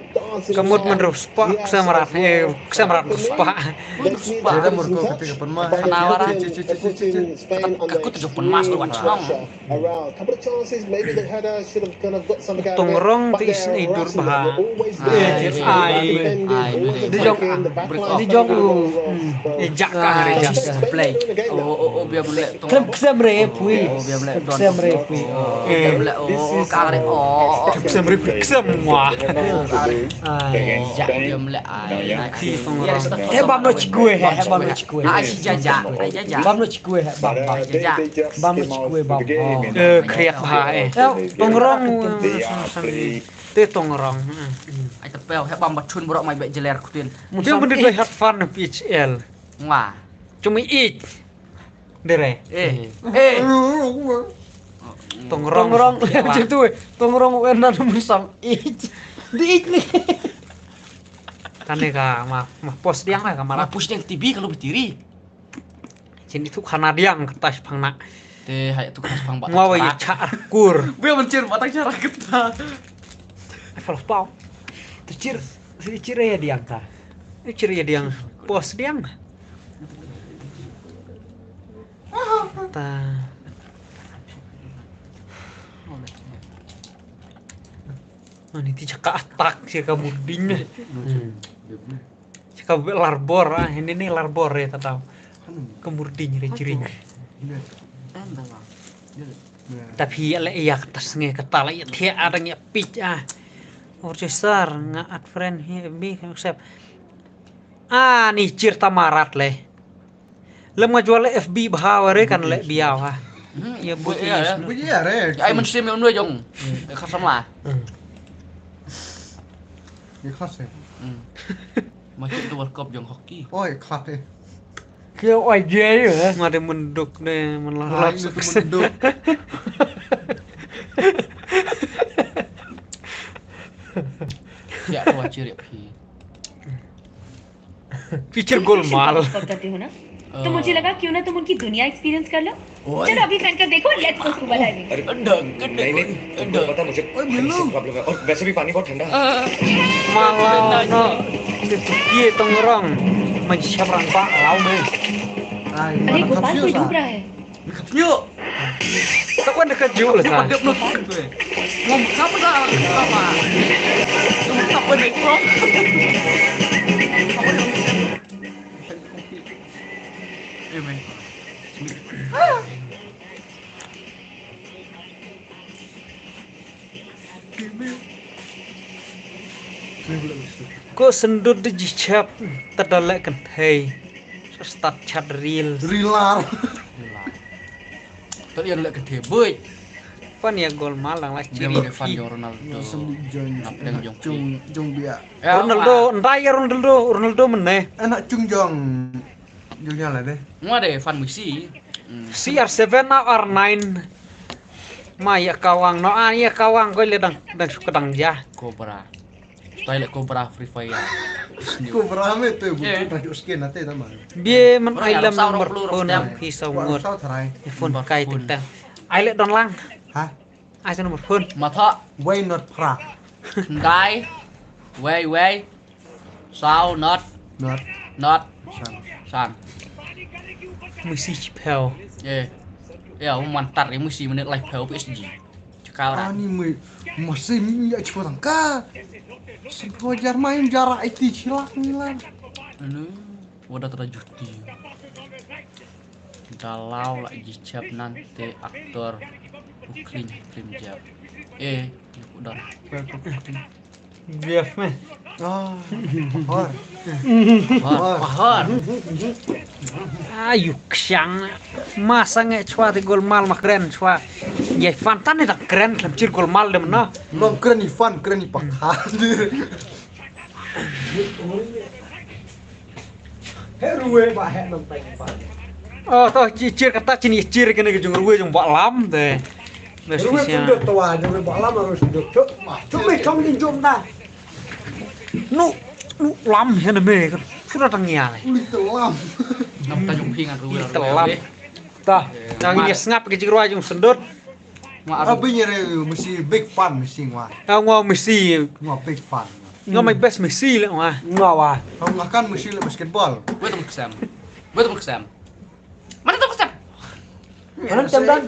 Kemut menurus pak kesamrat kesamrat pak. Jadi Morocco ketika pernah Penawaran. Spain under Aku tujuh pemas lu wancong. around. Couple of chances, maybe the header should have kind of got something out of it. Tongrong But ti they're isni dur harassing them. bah. They're always Ah, there. iya, ai. Defending, Ai, always betul. Di jong attacking, the back line. di jong lu. Spain Ejak kah rejak play. Oh, biar boleh. Krem kesam re pui. Oh, biar boleh. Kesam re pui. Biar boleh. Oh, kare. Oh, Kesam re kesam wah. Ai, jak dia boleh. Ai, Ki tongrong. Bam no cikue bam no cikue. Ai si jajak, ai jajak. Bam no cikue bam. Jajak. Bam no cikue bam. Kriat bah tongrong. Te tongrong. Ai tepel, he bam batun borok mai bek jeler kutin. Dia bener lihat fan PHL. Wah. Cuma ik. Dere. Tongrong itu tongrong warna musam ik. Di ik nih. Kane ka mah pos diang lah kamar. Malah push yang TV kalau berdiri. Sini tuh kana diang ketas pangna. Teh hay tu kas pang bat. Ngawa ya cak kur. Biar mencir batang cara kita. Level pau. Tu cir ya diang ka. Cir ya diang pos diang. Ta. Ini ti cakap atak sih kamu dingnya. Cakap larbor ini nih larbor ya tahu. Kemurding ciring. Tapi ya iya kertas nge ketala ya dia ada nge pitch Orchestra nggak ad friend bi konsep. Nih cir tamarat leh. Lem jual FB bahaware kan leh biawa. Ya bu ya. Bunyi ya re. Ai menstream yang dua jong. Kasam lah. Ikhlas ya. Macam tu World Cup jong hoki. Oh ikhlas ya. Kêu oi ghê rồi mà để mình đục đây mình làm Itu menduk. Ya tu wajib ya pi. Picture Golmaal करते हो ना तो मुझे लगा क्यों ना तुम उनकी दुनिया एक्सपीरियंस कर लो चलो अभी फ्रेंड कर देखो लेट्स गो स्कूबा डाइविंग नहीं पता मुझे प्रॉब्लम है और वैसे भी पानी बहुत ठंडा है malah no ये tongrong macam orang pak lau nih अरे गोपाल कोई डूब रहा है Yuk. tak ada keju lah kan Ngomong siapa dah? Sama. Ngomong apa nih, bro? Men. Kok sendut di jicap terdalek kentai start chat reel Rilar. Tadi ada lek gede boy. pan ya gol malang lah Dia ciri Evan Ronaldo. Apa yang jong? Jong dia. Ronaldo entah ya Ronaldo meneh Enak cung jong. Jongnya lah deh. Mau ada Evan Messi. CR7 or 9 Maya kawang no ya kawang ko le dang kedang ja Cobra. Toilet Cobra Free Fire. Cobra me tu bukan tajuk skin nanti teman. Bia man ailam nomor phone pisau ngot. Sao thay? Phone kai tentang. Ailet don lang. Hah? Ai nomor phone. Mata. Why not pra? Dai. Way. Sao not. San. Mesti cipel. Ya, mantar ini mesti menit live pel PSG. Cakal lah. Ani masih minyak cepat angka. Sepojar main jarak itu cilak nilan. Udah terjuti. Kalau lagi jab nanti aktor Ukrin jab. Udah. Biar meh. Hor. Ayo ksiang. Masa nge chua di gol mal mah keren chua. Ya fantan itu keren kecil gol mal dem no. Belum keren Ivan, keren Ipak. Herwe pak hek nonton Ivan. Oh toh cicir kata cini cicir kena kejung ruwe jung bak lam teh. Ruwe pun dok tua, ruwe bak lam harus dok. Cuk me kau ni jom dah. Nu lam hena me kan. Kena tangia le. Lam. Nampak jumpingan ruwe. Telam. Tah, yang ini ngap ke ruwe jung sendut. Apa nyere mesti big fan mesti ngwa. Ngwa mesti ngwa big fan. Ngwa my best mesti le ngwa. Ngwa wa. Ngwa kan mesti le basketball. Betul kesam. Mana tu kesam? Mana jam dan?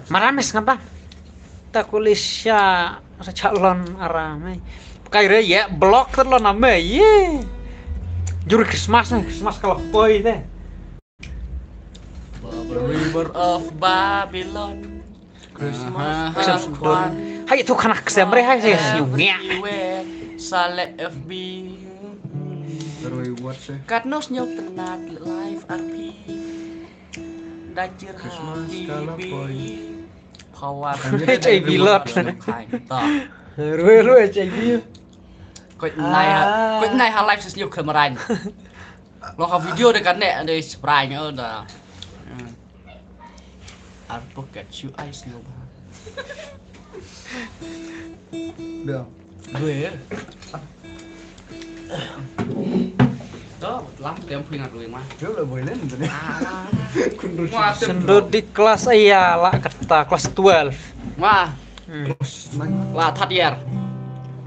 Marames ngapa? Tak kulisya calon arame. Kayak ya blok terlo nama ye. Juru Christmas kalau boy deh. River of Babylon. Christmas one. Hai itu kanak kesemre hai saya siungnya. Sale FB. Terus buat sih. Katnos nyok tenat live RP. Dacir habibi. Power. HIV lot. Ruwe HIV. Kau nai hal live sesnyok kemarin. Lo ka video dekat nek ada spray-nya udah. I'll pocket you eyes no. Dah. Gue. Đó, lắm em khuyên rồi mà. Trước là boleh tadi. Sendut di kelas iya lah kata kelas 12. Wah. Lah Thadier.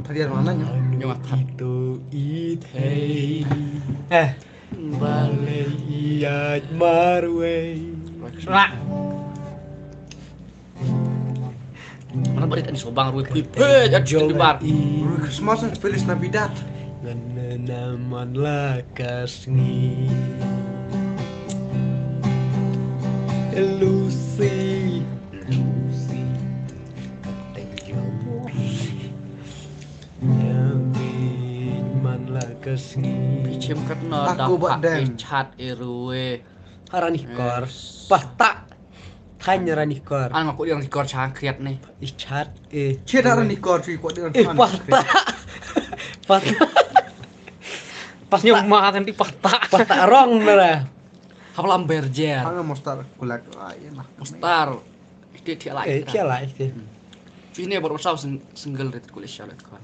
Thadier mana nya? Nhưng mà thật Itu ithei. Balai iya marwe. Nah. Mana balik tadi sobang ruwe pipet di bar. Christmas Feliz Navidad. Naman lakasngi Lucy man lakasngi Bicim ketno dapat chat ruwe Haranikor Pata Tanya ranikor An ngaku yang rikor cangkriat nih Ichat Ceda ranikor sih kok dengan Pata Pata Pas nyomah nanti patah rong merah. Hapelam berjer. Hanga mostar kulak lain lah. Mostar. Dia lagi. Dia lagi. Ini baru usah single rate kulit shalat kan.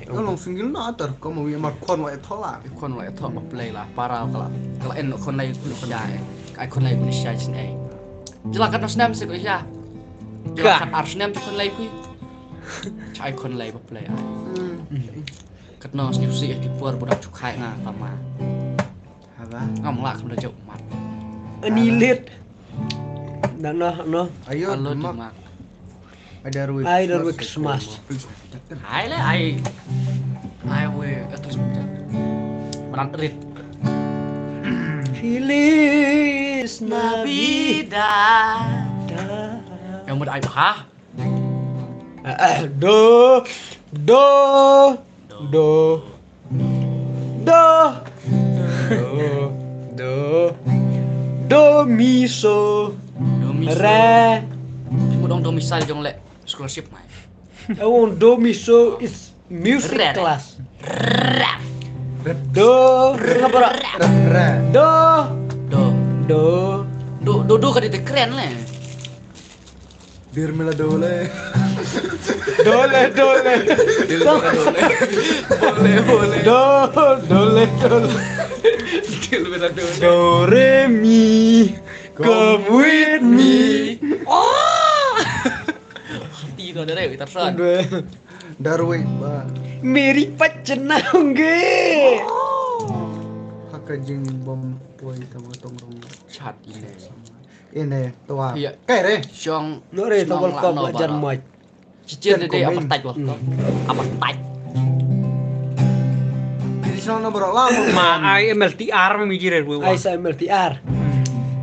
Kalau single na atar kamu yang makon wa etola. Kon wa etola play lah para kalau en kon lay kulit syai. Ai kon lay kulit syai sini. Jelakan Arsenal sih kulit syai. Jelakan Arsenal kon lay kulit. Ai kon lay play. Ketno nyusi di puar budak cukai na tama. Apa? Ngamlak sudah jauh mat. Anilit. Dan no. Ayo mak. Ada ruwe. Ada ruwe Christmas. Hai le ai. Ai we atus budak. Menang rit. Feliz Navidad. Yang muda ai bah. Do mi so re Mudong do misal jong le scholarship mai. Do mi so is music class. Do ngapa? Do Dodo kan itu keren lah. Bir mela dole. Dole. Boleh. Dole. Do re mi, come with me. Tiga ada deh, kita son. Darwe ba. Meri pacenang ge. Hakajing bom poi tong rong. Chat ini. Ini tua. Iya. Kayak re. Siang. Nore tongol kau belajar mai. Cicir deh apa taj waktu. Apa taj. Di sana berapa lama? Ma ai MLTR memikir gue. Ai sa MLTR.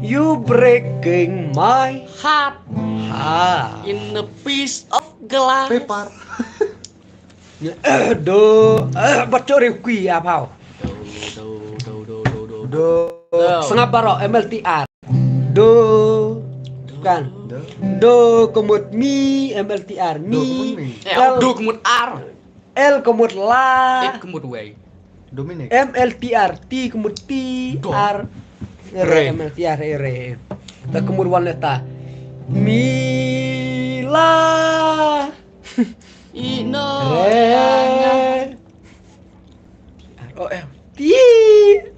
You breaking my Heart heart. in a piece of glass. Pepar. Baca review apa? Setengah baro MLTR. Kan? Do kemut mi MLTR mi. Do kemut R. L kemut la. T kemut W. Dominic. MLTR T kemut T R MLTR re. Tak kemut wanita. Mila. Ino. Re. Oh T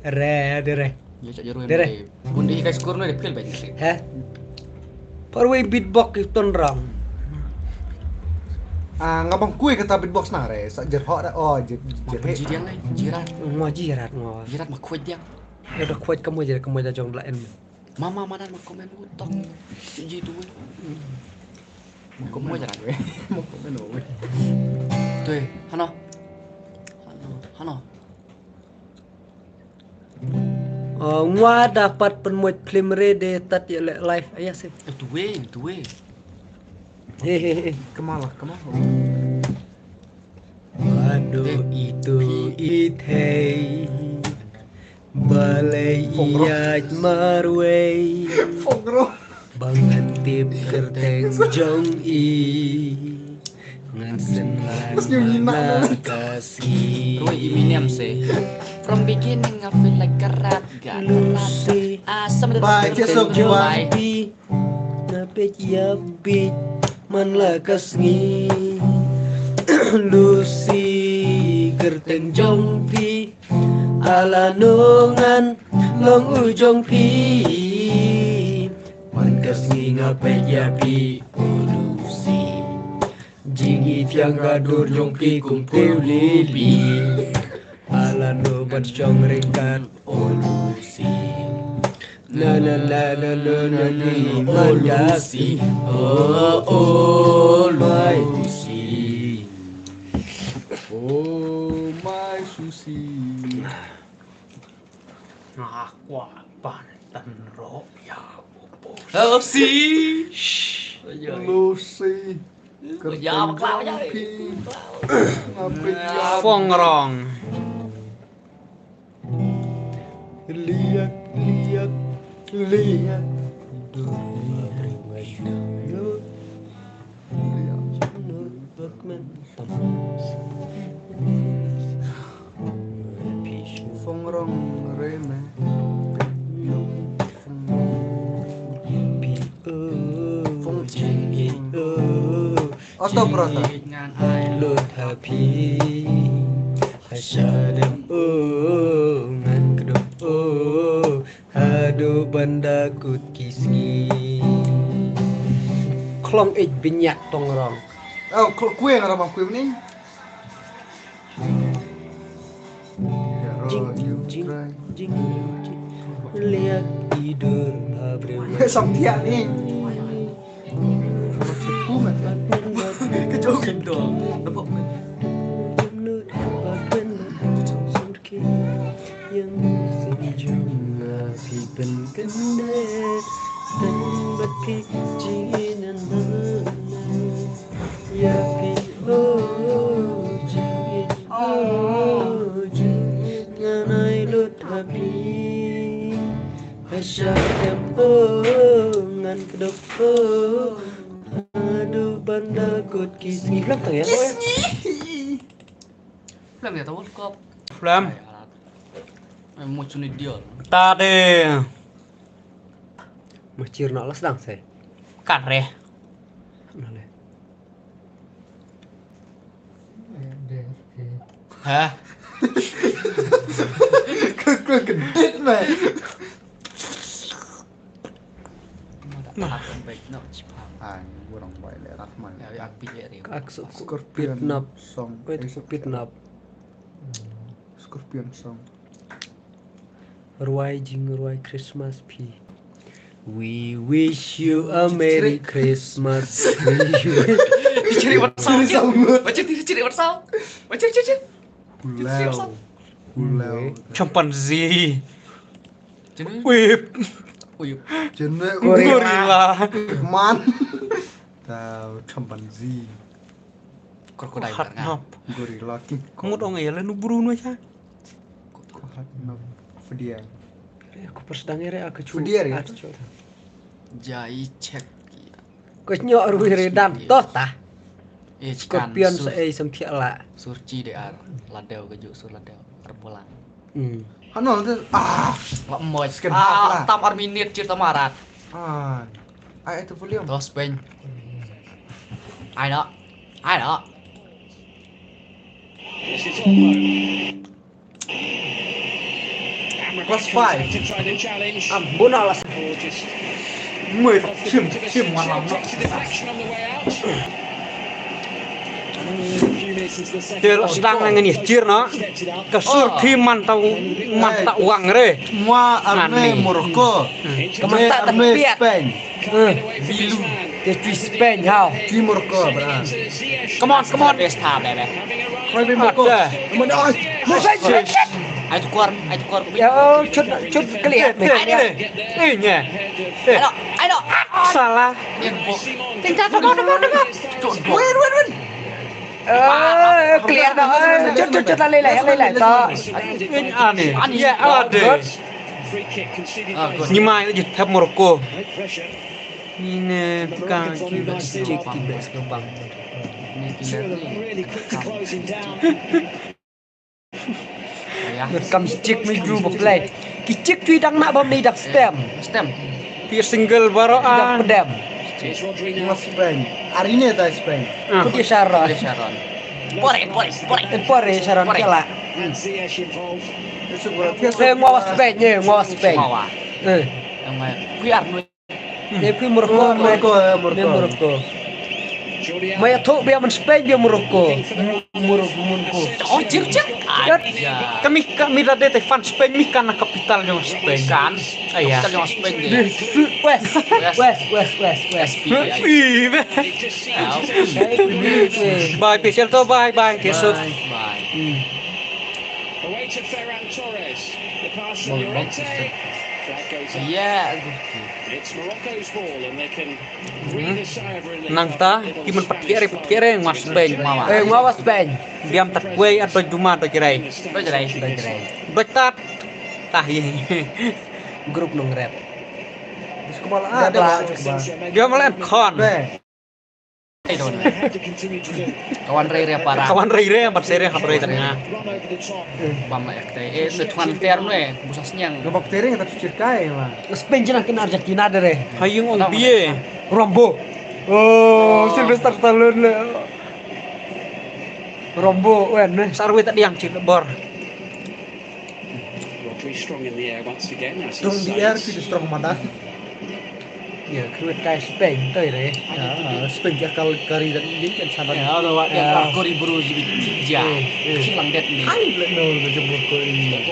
re re. Ya cak jeru Dere. yang bundi kai skor no depil banyak. Heh. Parway beatbox itu rang. Ngabang kue kata beatbox na re. Sak jerhok dah. Oh, Jerhok jiran lai, jiran. Mau jirat mau. Jiran mah kuat dia. Ya udah kuat kamu aja jong lain. Mama mana mau komen utok. Ji tu. Mau komen aja gue. Mau komen gue. Tuh, Hano. Ngwa dapat penmuat film rede tat ya live ayah sih. Itu we. Hehehe. Kemalah. Aduh itu ithei balai iat marway bangantip kerteng jong i ngansen lana kasih. Roy Eminem sih. From beginning I feel like a rat. Lucy Asam Bye, Jesok Juan. Napit yapit man lakas ngi Lucy kerteng jong pi ala nungan long ujong pi man kas ngi ngapet yapi Lucy jingi tiang gadur jong pi kumpul lili ala no bat jong rekan Lucy la ni mandasi my Lucy my Susi. Wah, pantan roh ya. Lucy. Lucy. Ya, maklau aja. Fongrong. Lihat Fongrong reme. Atau berata? Lut happy Asyadam ngan kedok hadu banda kut kisni klong binyak tongrong. Oh, kue nggak ramah kue ni? Jing lihat tidur abril. Sampai ni. Kejauhan dong. Nampak men. Yang sejuk api pengendet dan baki jinginan ya pi jingin nganai lut habi asyam ngan kedok aduh banda kut kisni bilang tak ya? Film ya tahu kok. Film. Mau cuni dia. Tade. Macir nak lah sedang saya. Kan re. Hah? Kau gedit meh. Akan baik no cipang. Kurang baik le Rahman. Ya aku pilih dia. Scorpion song. Pitnap. Scorpion song. Ruai Christmas P. We wish you a Merry Christmas. Ciri bersau. Baca ciri bersau. Baca. Pulau. Chimpanzee. Wih. Jenek gorila. Man. Tahu chimpanzee. Krokodil Hatnap. Gorila king. Kamu dong ya nu buru nu aja. Hatnap. Fediar. Aku persedangnya aku cuma. Fediar ya. Jai cek. Kau nyok ruhi dan toh tah. Scorpion saya sempia lah. Surci de ar ladeu keju sur ladeu terbolang. Hano tu Wak moy. Tam ar minit cerita marat. Ai itu volume. Dos pen. Ai đó. Plus 5. Ambon alas. Mười chim malam. Dia sedang ngani cir no. Kesur pi mantau uang re. Mua arme Morocco. Kementak arme tepiat. Spain. Bilu. Dia Spain how. Di Morocco benar. Come on this time bebe. Kau di Morocco. Mana? Ai tu keluar. Ya cut kelihatan. Ini. Ai đó. Salah. Tinggal depan. Win. Kelihatan. Cut lelai tak. Ini aneh. Ya ada. Nyimai je thap Morocco. Ini bukan Cik best lubang. Kam cik maju berplay. Kicik tu dang nak bom ni dak stem. Pi single baru Dak pedam. Mas Spain. Hari ini tak Spain. Putih Sharon. Pore Sharon kela. Ngawas Spain. Kui ar nu. Dia pi Morocco. Maya tu biar men Spain dia Morocco. Oh cir. Kami rada te fan Spain mi kan kapital yang Spain kan. Iya. Kapital yang Spain dia. West. Ih. Bye special to bye. Kesuk. Away to Ferran Torres. The pass from Llorente. Flag goes up. Yeah. It's Morocco's ball and they can breathe a sigh of relief. Nang ta kiman petiere mas Spain mama. Ngawas Spain. Diam tak kue atau Juma atau cerai. Betat. Tah ye. Grup nongret. Kepala ada. Dia malah kon. Kawan Rere parah. Kawan Rere empat seri hap Rere tengah. Bam ek teh. Tuan ter nu busas nyang. Gabak tering tak cuci kai mah. Spain jenah kena Argentina dere. Hayung on biye. Rombo. Oh, Sylvester Stallone. Rombo wen sarwe tak diang cik bor. Rodri strong in the air once again. Strong di air sih strong mana? Ya, kruit kai Spain tu re. Ya, Spain jakal kari dan ini kan sama. Ya, ada wak yang kori buru jadi ja. Hilang det ni. Ai no jemput ko ini.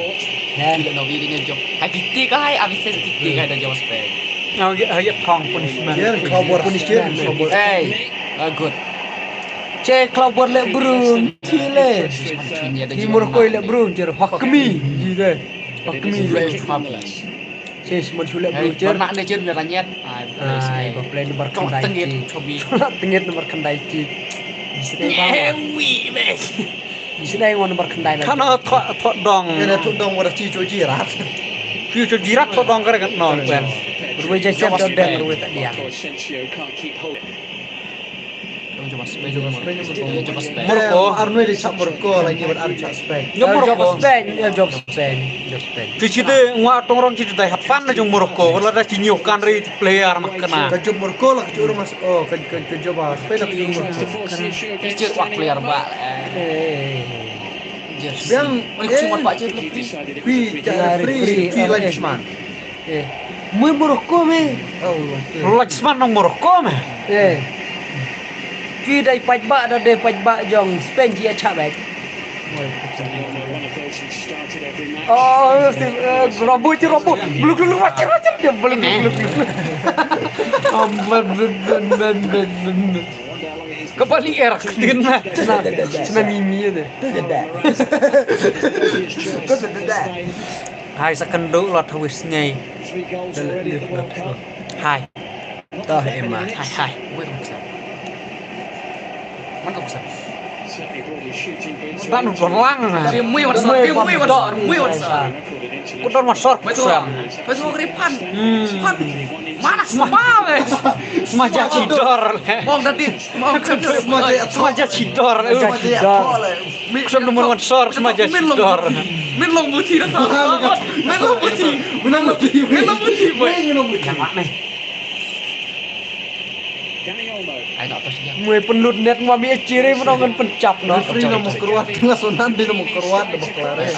Ya, tidak nabi dia job. Hai kita kai abis kita kai dah jawab Spain. Ya thong punishment. Ya, kabur punishment. Hey, good. Cek kelabur le burung. Chile. Timur koi le burung jer Hakimi. Gitu. Hakimi le. Cek semua chule burung jer. Nak ne jer biar nyet. Ai, play nomor Kau kendai. tengit cobi. Tengit nomor kendai cik. Di sini yang nomor kendai. Kana thok dong. Kena tu dong wadah cicu jirat. Cicu jirat thok dong kare kan non kan. Berwajah jam dan berwajah tak dia. coba Spain. Coba Spain. Morocco, Arno di cap Morocco lagi buat Arno Spain. Job Spain, job Spain. Cicite ngwa tongrong cicite hapan na jong Morocco, wala da cinyokan ri player makna. Ke job Morocco lah ke job mas ke job Spain lah ke job Morocco. Cicit wak player ba. Biang cuma Pak Cik free Lajman. Muy Morocco me. Lajman nang Morocco me. Khi đây bạch bạ đó để bạch bạ dòng Spain chia chạm bạch. Robot, belum macam dia belum. Kembali era kena mimi deh. Hai sekenduk lot wis nyai. Hai. Toh emang. Hai. Mantap besar. Tak nonton lang. Mui what's Kudon masuk. Betul. Betul gripan. Mana semua weh. Semaja cidor. Mau tadi mau semaja cidor. Kusum nomor sor semaja cidor. Min long buti dah. Min long buti. Boy. Yang mana? Mui penlut net mau biar ciri menongan pencap no. Free nomor keruat nasional di nomor keruat nomor kelare.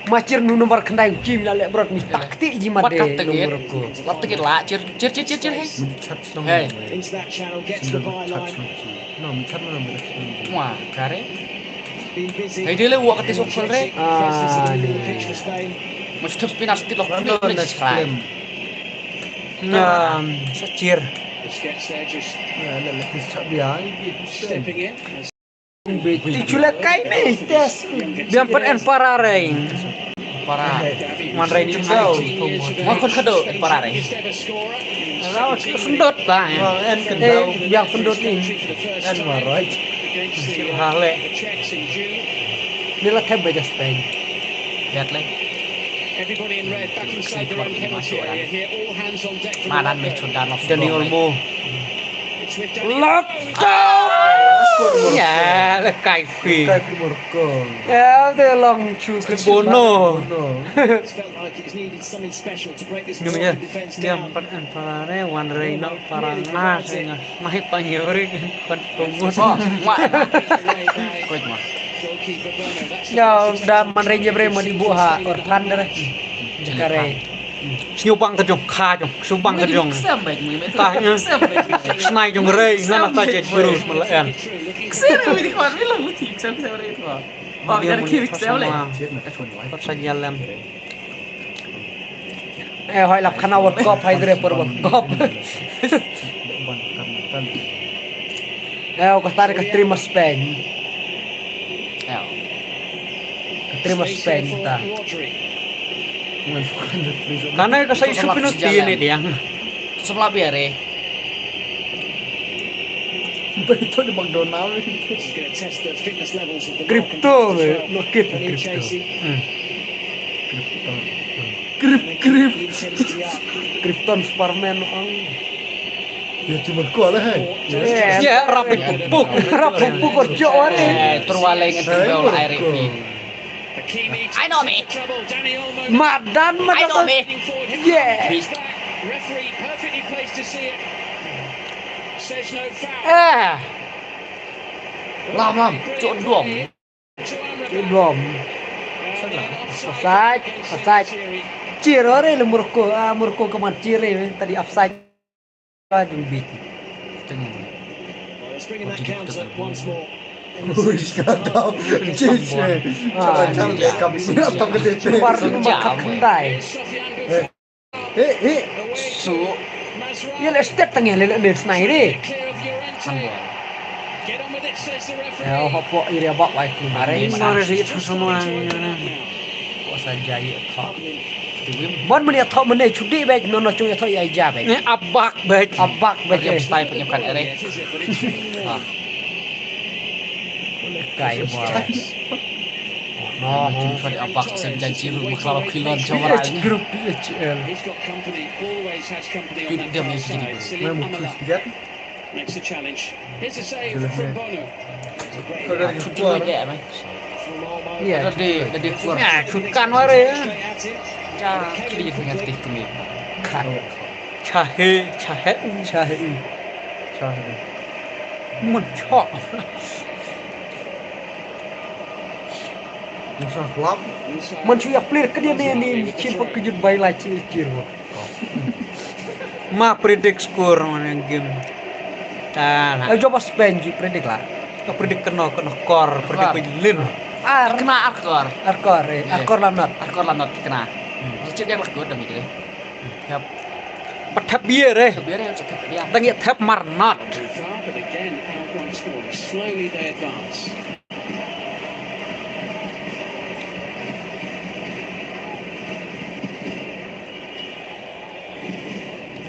Macir nu nomor kendai kim la lek brot mi taktik jimat de nomor ko. Lap tikit lah, cir. Hey. Wah, kare. Hey dia le wak ketis okol re. Mesti pinas tit loh. Nah, secir. Diculek kai me tes. Biampat en parare. Para. Manrai ni kau. Mau kon kado parare. Lawa sendot lah. En kendau. Biang pendut ni. En marai. Hale. Nila kai baja Spain. Lihat le. Everybody in red back inside their own penalty area here. All hands on deck. Manan Mecudanov. Dani Olmo. Ya, kai fi. Kai Morocco. Ya, dia long chu ke Bono. Namanya dia empat parare wan reino parana sing mahit panyori kon tumus. Koi mah. Ya, dah manreja bre mau dibuha orkan dah. Jakare. Nyubang ke jong kha jong subang ke jong tahnya snai jong rei nana ta jet burus melayan Kesana di kawan ni lah butik saya itu. Oh, dari kiri saya boleh. Sajalam. Hoi lap khana World Cup hai dre por World Cup. Costa Rica terima Spain. Terima Spain ta. Karena saya isu penalti ini dia. Sebelah biare. Itu di McDonald. Kripto, lokit kripto. Krypton Superman ang. Ya cuma kau lah. Ya rapi pupuk kerja orang. Terwaleng itu air ini. I know me. Madan. I know me. Yeah. Referee perfectly placed to see it. Says no foul. Lam. Dom. Offside. Ciro re le Morocco keman cire tadi offside. Aduh bit. Let's bring in that counter once more. Kata cice. Macam kami atau gede. Makan kendai. Su. Ya le step tengah le snai re. Ya hopo iri abak wai kemarin. Mari itu semuanya. Kuasa jaya thok. Mon meni thok meni chudi baik nono chung ya thok ya ija baik. Ni abak baik. Yang style penyebkan ere. Kai bola. No, cuma abak senjanji rumah kalau kilon coba lagi. Grup HL. He's got company, always has company on that Dia far mesti side. jadi. Salim Amala. makes the challenge. Here's a save from Bono. Cuma dia mah. Iya. Dari keluar. Ya, sukan ware ya. Cara dia punya tik kami. Cahe. Mencok. Musa klub. Mencuri player ke dia ni cipok kejut bayi lah cir. Ma predict skor mana game. Nah. Coba Spain predict lah. Kau predict kena kor, predict penjelin. Kena arkor. Arkor lamnat kena. Cik dia lagu demi dia. Yap. Patap biar Biar yang cakap dia. Tengok tap marnat. But again, Paraguay scoring. Slowly they advance.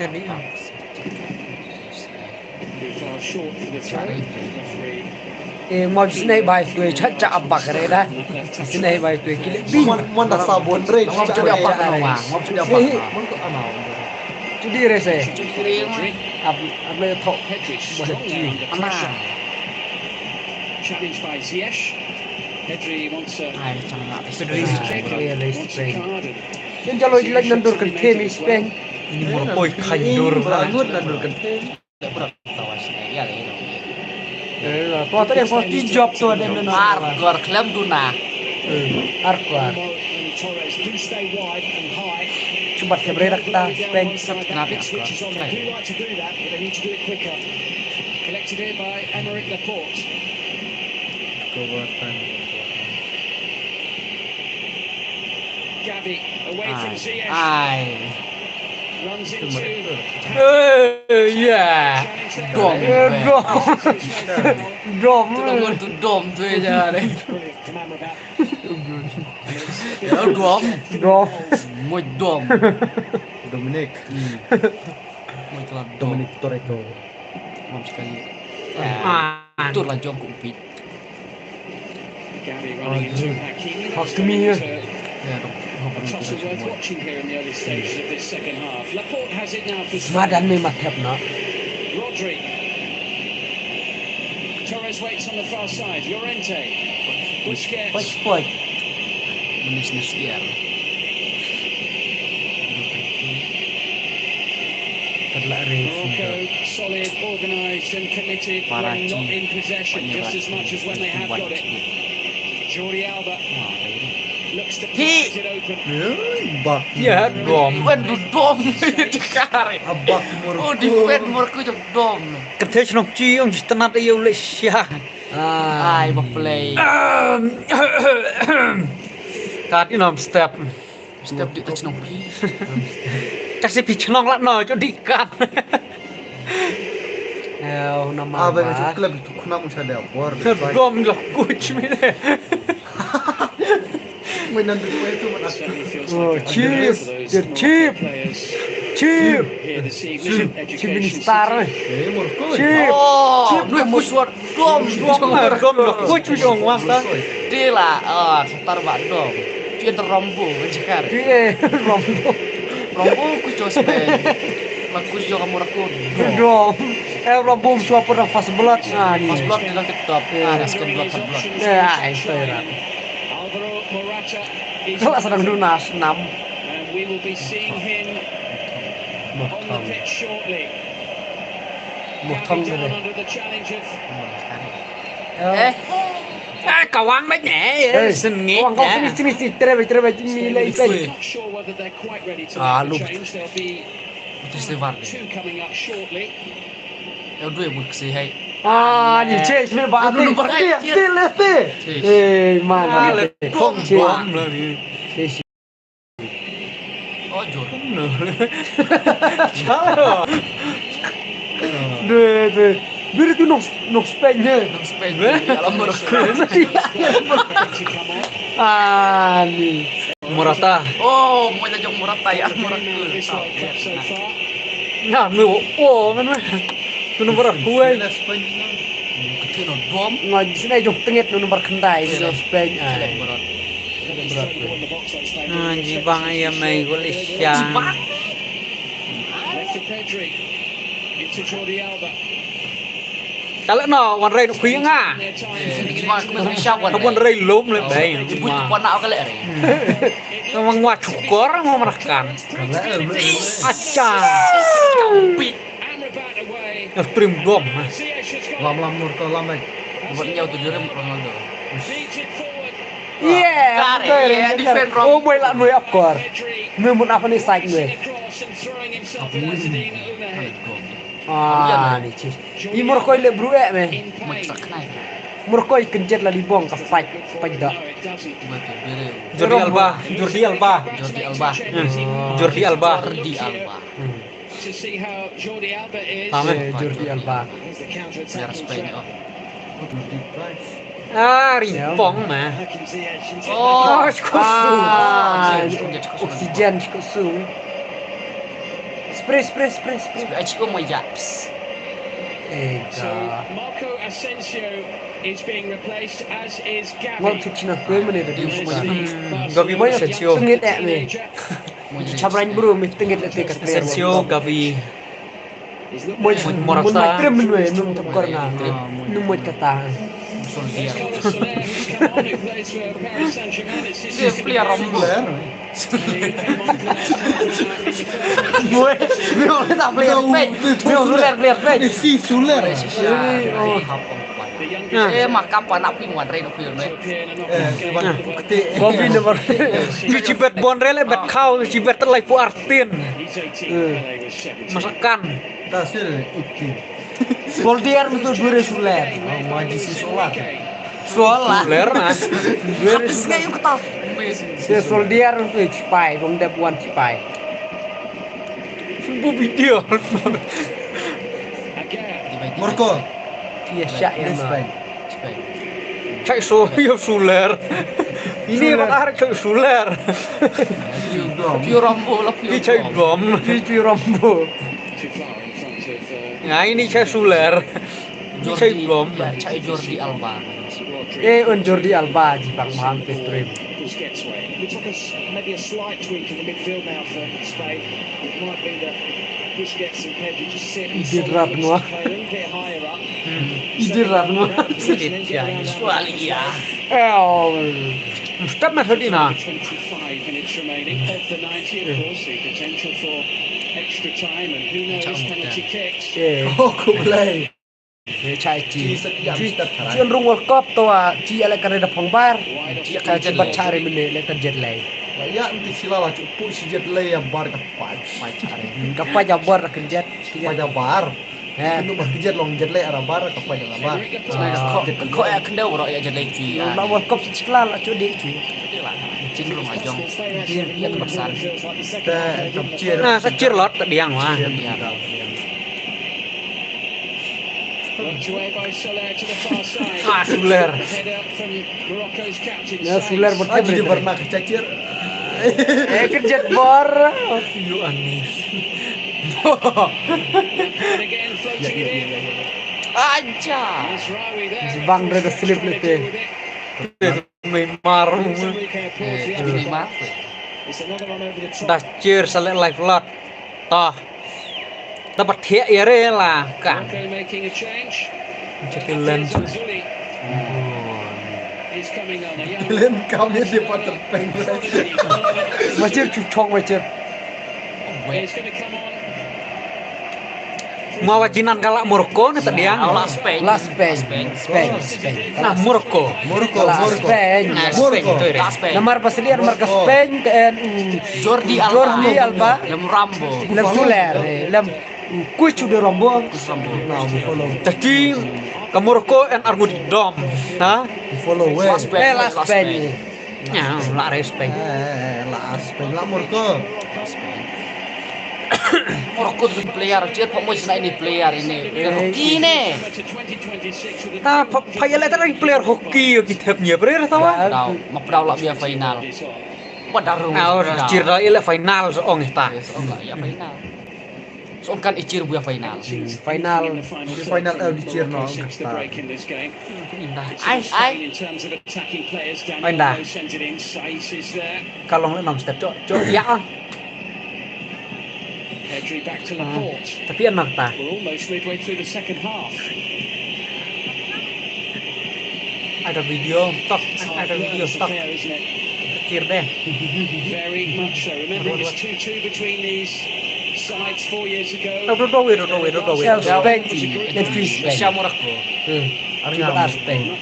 Ini Far short for the throw. Referee. mau sini baik tu, caca apa kerana? Sini baik tu, kili. Mana sabun rey. Mau jadi apa kau? Mau jadi apa? Jadi rese. Apa thok? Hedrick strongly under pressure. Challenged by Ziyech. Hedrick wants a card. Yang kalau jelas nandurkan kemi Spain. Ini mau kandur banget nandurkan kemi. Tuh tadi yang kau job tuh ada yang Arkor klaim duna. Arkor. Cepat keberak kita Spain. Kenapa? Collected here by Aymeric Laporte. Gavi away from Ziyech. Runs into. Ya. Dom. Tu dom tu aja deh. Ya dom. Muy dom. Dominic. Muy telah Dominic Toretto. Mam sekali. Itu lah jom kumpit. Gavi running into Hakimi. Hakimi ya. A tussle worth watching here in the early stages of this second half. Laporte has it now for Madan memang tap nak. Rodri. Torres waits on the far side. Llorente. Busquets. Poin. Menis dia. Morocco, solid, organised and committed when not in possession, just as much as when they have got it. Jordi Alba looks to pass it open. Ya, dom. Waduh dom cakar. Oh defend Morocco jom dom. Kertas nak cium tenat ia oleh Syah. Ai play. Tadi nam step di touch nong pi. Kasih picnong lah no jadi kan. Nama Apa yang klub itu kena musa dia war. Dom lah coach mine. Mainan itu mana? Oh, cheap. Ini star. Cheap. Dua musuh dom lah coach dong masa. Dia lah, star bak dom. Dia terombo cakar. Dia rombo. Rombo ku Spain. Bagus juga Morocco. Dom. Rombo cuma pernah fast blood. Fast blood di dalam TikTok. Second blood, third blood. Ya, itu ya. Kalau sedang lunas 6. And we will be seeing him on the pitch shortly. Gavi down under the challenge of Kawang banyak ya. Sengit. Kawang kau sini terus nilai itu. not sure whether they're quite ready to make the change. There'll be two coming up shortly. Ya dua buat sih hai. Ni cek ni batin. Mana? Kong cek. Oh jor. Deh. Biar tu nok Spain je. Nok Spain. Alam Morocco. Ni. Morata. Oh, mau jadi Morata ya Morocco. Nah, mana? Tu nombor dua. Kena dom. Ngaji sini jom tengit nombor kendai di Spain. Ngaji bang ayam mai Malaysia. Left to Pedri. Into Jordi Alba. Kalau no wan rei no khuyang ah. Cuma aku mau siap wan. Wan rei lom le bay. Buat wan nak kali re. Memang wah cukor mau menekan. Acha. Stream gom. Lam Murko lam baik. Buat nyau tu jurem Ronaldo. Yeah, defend wrong. Oh, boy lah nuôi ấp cor. Nuôi một apa nih side nuôi. Ah, nih sih. Ini Murko le bru me. Murko kencet lah di bong ke fight dah. Jordi Alba. Jordi Alba. Ah, rimpong mah. Oh, oksigen kusung. Spray. Aku mau japs. So Marco Asensio is being replaced, as is Gavi. Mau tu Cina kue mana tadi? Gavi mana Asensio? Tengit me. Cabran bro, me tengit letek kat Asensio, Gavi. Mau Morata. Krem menue, num tak korna. Num mau kata. Player Rombolan. Gue tak player page. Si Suler. Makam panak pinguan rei no film Gobi nomor. Cibet Bonrel bet kau cibet terlai pu Artin. Masakan. Tasir ukti. Voltaire betul dua Suler. Maji si Solar. Suler nah. Habisnya yuk ketaf. Si Voltaire tu spy, bang dia buat spy. Bu video. Murko. Iya syak yang Spain. Cai Suler. Ini bakar cai Suler. Pio Rombo lah Ini cai Bom. Pio Rombo. Nah ini cai Suler. Ini cai Bom. Cai Jordi Alba. Jordi Alba di bang maham stream. Looks like maybe a slight tweak in the midfield now for Spain. It might be that Busquets and Pedri just sit and play a little bit higher up. Stop Ferdinand. 25 minutes remaining of the 90, of course. The potential for extra time, and who knows, penalty kicks. Oh, kulai. Chạy chỉ chuyên rung World Cup toa chỉ lại cái này phong bar chỉ cái chân bắt chari mình lại cái jet lay Ya nanti sila lah cukup si jet lay yang bar kapai kapai jabar cái jet kapai jabar. Itu bah jet long jet lay arah bar kapai jabar. Kok ya kendau orang ya jet lay cuy. Lah World Cup setelah lah cuy cuy. Cenderung ajong dia besar. Nah, kecil lot diang mah. Suler. Ya Suler berarti jadi pernah kecacir. Kerjat bor. You anis. Aja. Bang reda slip lete. Neymar. Neymar. Dacir selek live lot. Toh. Dapat hiak ya re lah kan. Jadi lens. Len kami di terpeng. Macam cucong macam. Mau wajinan kalak Murko nih tadi yang. Spain. Nah Murko. Spain. Nomor paslier marka Spain Jordi Alba. Lem Rambo. Lem Suler. Lem Kucu de Rambo. Jadi ke Murko en argu di dom. Nah. Follow we. Last Spain. Ya, lah Spain. Lah Murko. Murko tu player, dia pemain ini player ini. Ini. Nah, payah tadi player hoki kita punya player tahu? Tahu, mau lah biar final. Padarung. Nah, cira ile final seong kita. Ya final. So kan icir buya final. Final di Cirno. Ai. Indah. Kalau enam step cok ya. Tapi enak tak. Ada video stok. Pikir deh. Very much so. Remember, it was 2-2 between these sides 4 years ago. Much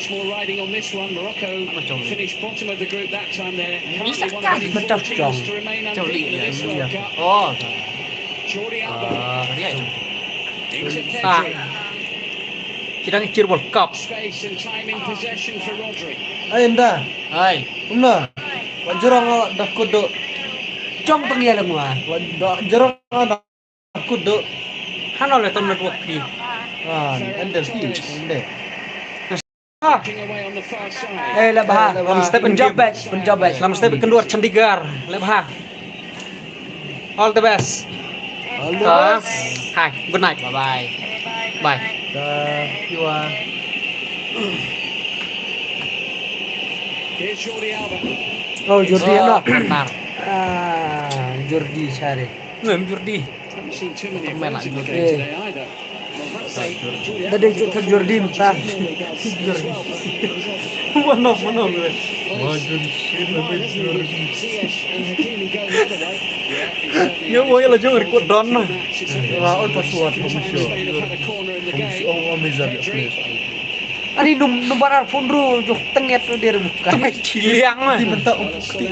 more riding on this one. Morocco finished bottom of the group that time. They're currently one of the only 4 teams to remain unbeaten in this World Cup. Jordi Alba into Pedri. Kita ngecir World Cup. Space and time in possession for Rodri. Enda. Hai. Umna. Wajarang dah kudo. Jom pengia lang wa. Wajarang dah kudo. Hana le tom network pi. Enda sih. Enda. Away on the far side. Lebah. Step penjabat. Selamat step kedua Chandigarh. Lebah. All the best. Hi. Good night. Bye. Bye. Here's Jordi Alba. Oh, Jordi Alba. Bentar. Jordi cari. Jordi. Haven't seen too many of those in the game today either. Tadi itu Jordi mentah. Mana gue. Ya mau ya jangan record down. Wah, pas suat komisi. Oh, amazing. Ani nomor phone ru jok tenget dia bukan. Ciliang mah. Diminta ukti.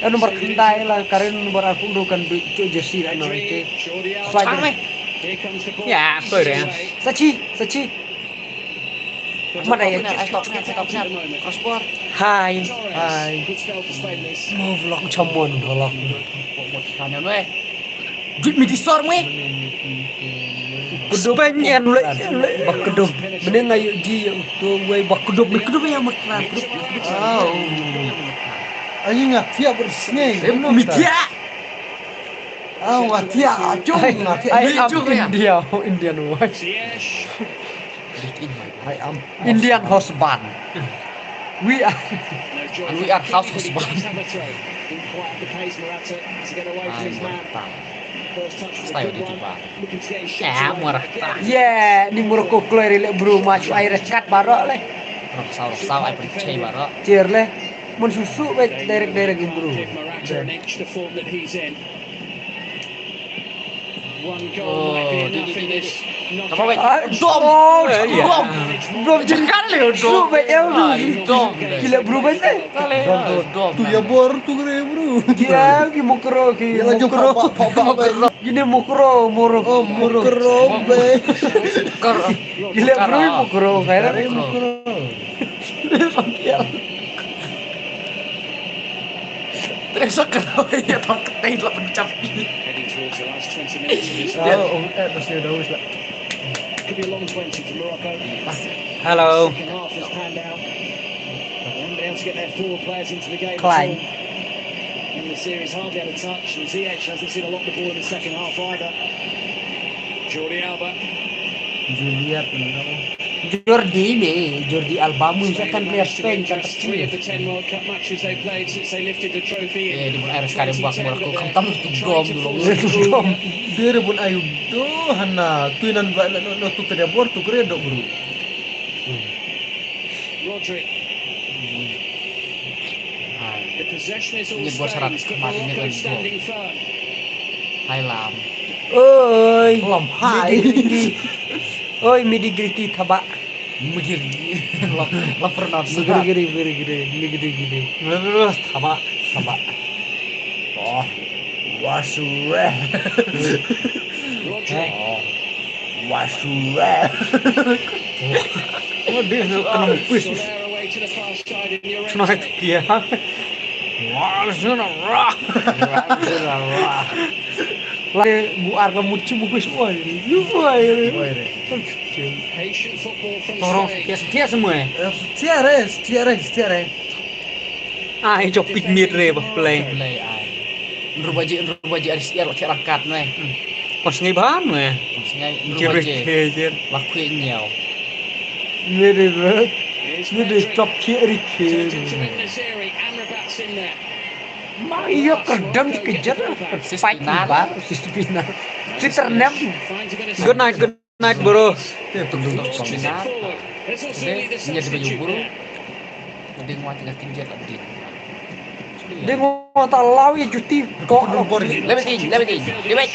Nomor kendai lah karena nomor phone ru kan jersey anu itu. Flash. Ya, tôi đấy. Sachi. Mana ya? Crossbar. Hai. Mau vlog camon vlog. Kalian weh. Duit mi disor weh. Kedop pengen le kedop. Bener ngayu ji tu wei kedop yang makan. Oh. Ayo ngak dia bersih. Media. Oh, watia acung. I am Indian wife. I am Indian husband. We are house husband. Ya, murah. Yeah, ni Morocco keluar le bro match air kat barok le. Saw ai percaya barok. Cer le. Mun susu direct bro. One goal might be enough in this. Apa weh? Dom jengkal le dom. Dom. Gila bro bese. Tu ya bor tu kere bro. Gila ki mukro ki. Gini mukro be. Gila bro mukro kaira mukro. Terus kenapa ya tak ketai lah pencap. Heading towards the last 20 minutes of this game. Could be a long 20 for Morocco. Hello. Second half has panned out. They haven't been able to get their forward players into the game Klein. at all. In the series, hardly had a touch, and Ziyech hasn't seen a lot of the ball in the second half either. Jordi Alba. Jordi Alba misalkan player Spain kan Three of the 10 World Cup matches they played since they lifted the trophy. Di air sekali buat Morocco kentam gom dulu. Dia pun ayu doh hana tuinan ba no tu kada bor tu kere dok bro. Rodri. The possession is all Ini buat syarat Spain's, but matinya Morocco kan standing firm. Hai lam. Oi, Lam hai. oi midigriti tabak. Lapar nafsu. Gede. Tabak. Oh, wasure. Wasure. Oh dia kena push. Soler away to the far side in the Kena dia. Wah, sana rah. Lagi buar kamu cium gue semua ini. patient football from Tolong Spain. setia semua. Tiare. Ah, ini copik mid re bah play. Play ai. Rubaji RCR lah rakat weh. Pas ngibahan weh. Maksudnya Kiri rubaji. kiri. Lakuin nyaw. Ini stop kiri. Turns into Al-Nassiri, Amrabat's in there. Iya kedam dikejar. Fight bar, final. Twitter nem. Finds a bit of Good night. naik bro. Terus kombinat. Dia di baju buru. Dia mau tinggal tinggi tak dia. Dia mau tak law ya cuti kok Lebih tinggi. Dia baik.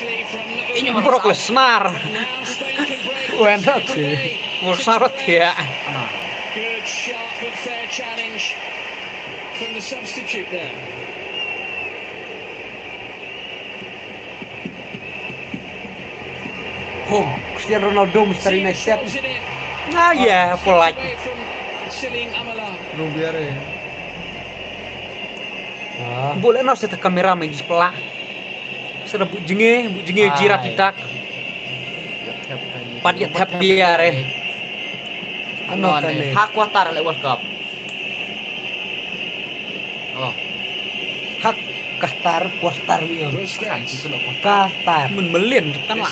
Ini Brock Lesnar. Enak sih. Musarat ya. Good, sharp but fair challenge from the substitute there. Cristiano Ronaldo misteri next step. Nah ya, polite. Lu biar ya. Boleh no saya kamera main sebelah. Sudah bu jenge jirat kita. Padiat happy ya re. Ano kan ni? Hak watar le World Cup. Oh, Hak Qatar Qatar yo. kan itu loh. Qatar. Melin kan lah.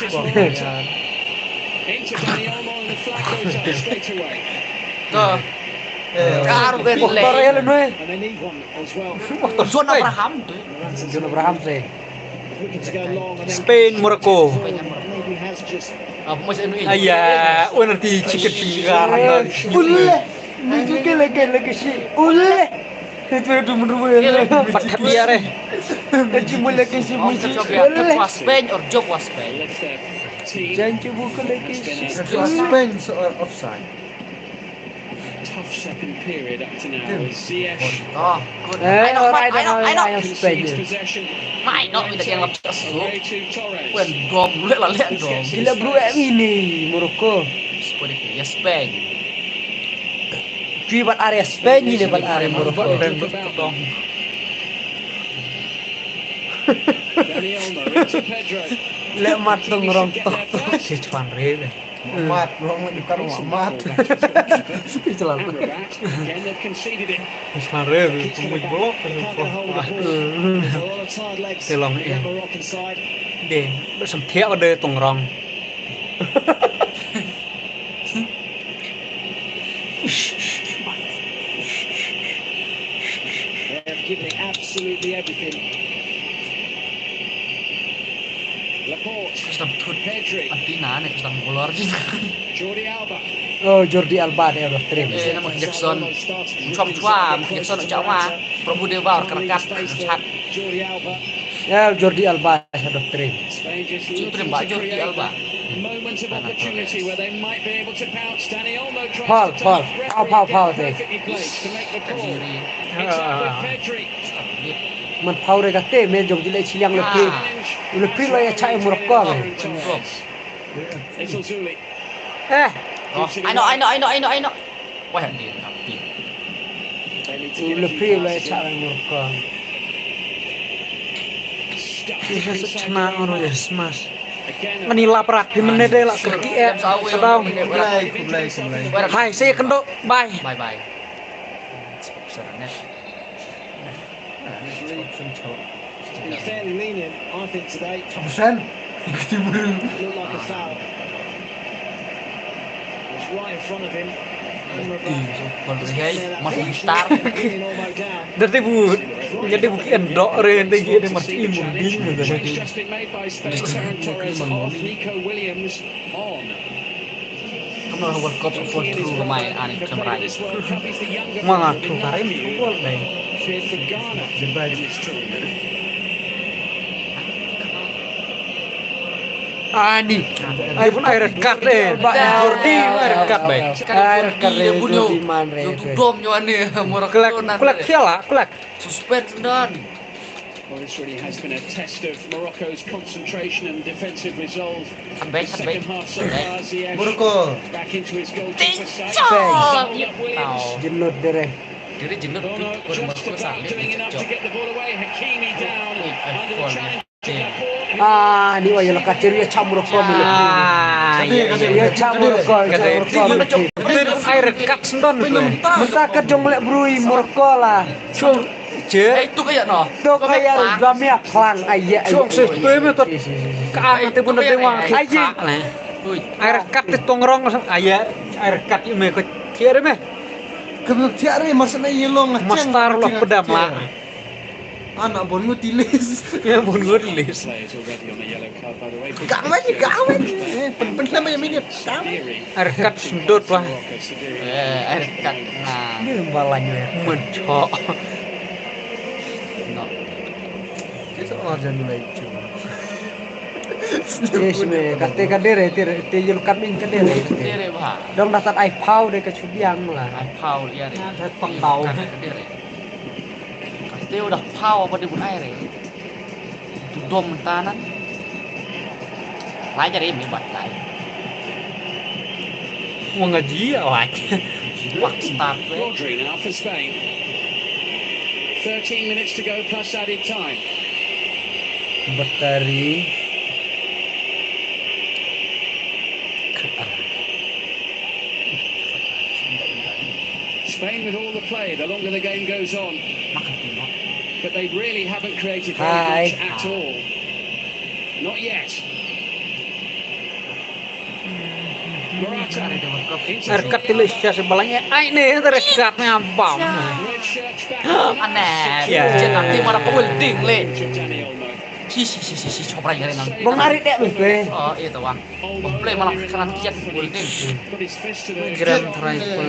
Into Dani Olmo and the flag goes up straight away. Tuh. Karu kan le. Qatar ya lu. And they need one as well. John Abraham tuh. John Abraham sih. Looking to go long and then Spain Morocco. maybe has just Apa masih ini? Ayah, nanti chicken finger. Boleh. Itu lagi sih. Boleh. Itu dulu Pakat biar eh. Cuma lagi sih Oh, musik. coba was Spain or job was Spain. Jangan bukan lagi sih. Spain soal offside. tough second period up to now. Ziyech Oh, good. Alright, I know. concedes possession. Mai no kita yang lepas tu. Away to Torres. Wen gom dulu lah lihat gom. Gila bro ini Morocco. Seperti ya Spain. Cuy buat area Spain ini buat area Morocco. Dani Olmo into Pedro. Lek matung rontok. Cuman re. Mat, belum bukan mat. Itulah. Again, they've conceded it. Cuman re. Tunggu blok. Can't get hold of the ball. There's a lot of tired legs Thế lòng on the em. Moroccan side. Để sầm thẹo ở đây tùng rong. They've given it absolutely everything. Laporte, Kita tut Pedri, antina nih kita molor juga. Jordi Alba. Oh Jordi Alba dia udah trim. Nama Jackson. Cuam Jackson jauh Prabu Dewa kerkat chat. Jordi Alba. Ya Jordi Alba sudah trim. Spain just Itu looking Mbak to Jordi create Alba. moments of opportunity where they might be able to pounce. Dani Olmo tries Paul, to Paul. touch. Paul, Perfectly placed to make the call. Kiri. It's up with Pedri. Man power kate me jom dile chiliang lebih. Lebih lo ya cai Morocco. Little Zuli. Oh, I know. Wah, ini tapi. They need to get a few Lebih lo ya passes in. cai Morocco. Stuck Bisa inside the senang line. orang ya smash. Again, Menila perak di menit deh lah kerki sedang. Kublai. Hai, saya kendo. Bye. Bye. Sebenarnya. he's fairly lenient, I think, today. 100%. Looked like a foul. It was right in front of him. Masih start. Bringing Olmo down. Dari bu, jadi bukan endok rente jadi masih imun dingin gitu. Change just been made by Spain. Ferran Torres off, Nico Williams on. Kamu World Cup World Tour main aneh Prepared kemarin. this World Cup, he's the younger Mga player in tukarin that football deh. Cheered for Ghana in this tournament. Ani, iPhone air card deh. Jordi air card baik. Air kare bunyo. Jordi man re. Dom nyawa nih Kelak siapa? Kelak. Suspend dan. Well, this really has been a test of Morocco's concentration and defensive resolve. Baik. Second half so far, Ziyech Morocco. back into his goalkeeper side. Cok. Williams. Jenut dere. Jadi jenut Bono just about doing enough to get the ball away. Hakimi down under the challenge. Ah, ni wajah lekat ciri ya camur kau milik. Ya camur kau. Air card sendon. Mentakat jong lek brui Morocco lah. Cung Itu kayak no. Tuh kayak gamia klang ayah. Cung sistem itu keangan itu pun ada wang Ayah. Air card itu tongrong ayah air card ini kau kira meh. Kebetulan tiada maksudnya yelong Mastar loh pedam lah. Anak bon ngutilis. Ya bon ngutilis. Kawan. Pen namanya minit. Air cut sundut lah. Air cut. Nah, Ini balanya. Mencok. no. Itu aja nilai cuma. Yes, me kate kadere te yul kading kadere. Dire bah. Dong datat ai pau de kecubiang lah. Ai pau dia re. Pang pau. Dia udah pau apa di bun air ya. Itu dom mentanan. Lajar ini batai. Mau ngaji awak. Wak start. Rodri now for Spain. 13 minutes to go plus added time. Batari. Spain with all the play the longer the game goes on. But they really haven't created very much at all. Not yet. Morata. Air cut tilis ya sebalanya. Ai nih air cutnya bam. Aneh. Ya. Nanti mana penting le. Si coba aja nang. Bang narik dek lu be. Oh itu bang. Play malah kanan kiat penting. Grand triangle.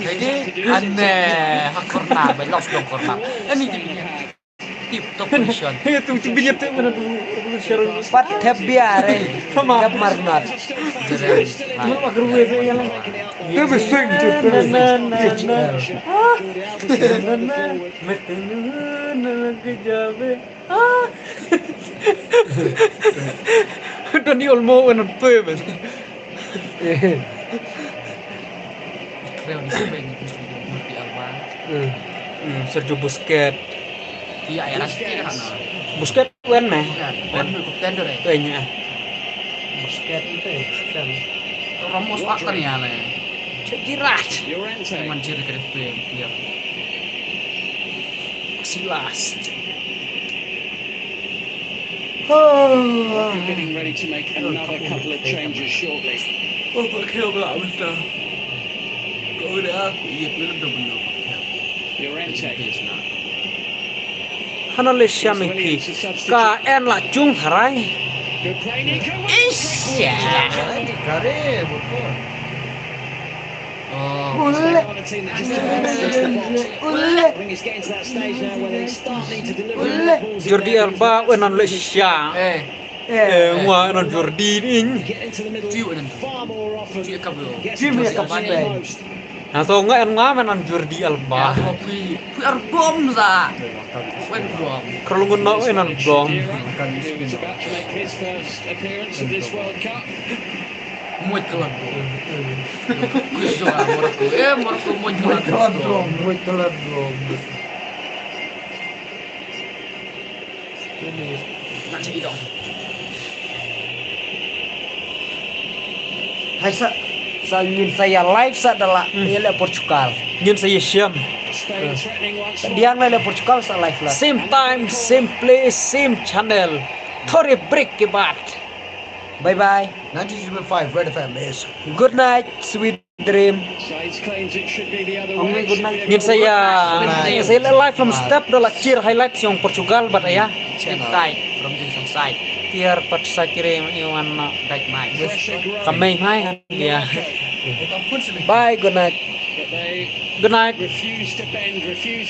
Jadi aneh. Hak korna, belok dong korna. Ini tip top position. Itu tibinya tuh mana dulu sharing. Pat tab biare. Tab marnat. Mau mager gue yang itu besing tuh. Dani Olmo en pöbel. Creo di Spain itu di Alba. Sergio Busquets. Iya, era kan. Busquets wen meh. Kan tender ya. Kayaknya. Busquets itu kan. Ramos akan ya le. Cekirat. Mancir ke dia. Silas. Getting ready to make another couple of changes shortly. Oh, pakai apa betul? Kau udah aku iya benar benar. Llorente. Hanole Shamiki. Ka en la chung harai. Good play, Nico. Isya. Kare, betul. Oh, On a team that just I think it's getting to that stage now where they're starting to deliver balls. Jordi Alba wenan le Sya. Wah non Jordi ini. Get into the middle far more often. dia kabel. Gets most. Atau enggak en ngamen Jordi Alba. Kopi arbom za. Wen bom. Kalau ngono wenan bom. Who's about to make his first appearance at this World Cup. Muito kelab. Kuis juga morku muito kelab. Muito kelab. Nak cek dong. Hai sa ingin saya live adalah ialah Portugal. Ingin saya Syam. Dia ngalah Portugal sa live lah. Same time, same place, same channel. Thore break ke baat. Bye bye. 97.5 Red FM is. Good night, sweet dream. Sainz claims it should be the other way. Good night. Ingin saya live from step adalah cheer highlights yang Portugal bat ya. Side from the side. Tiar pat sa kirim iwan Back mic. kamay mai ya. Bye, good night. But they Good night. refuse to bend, refuse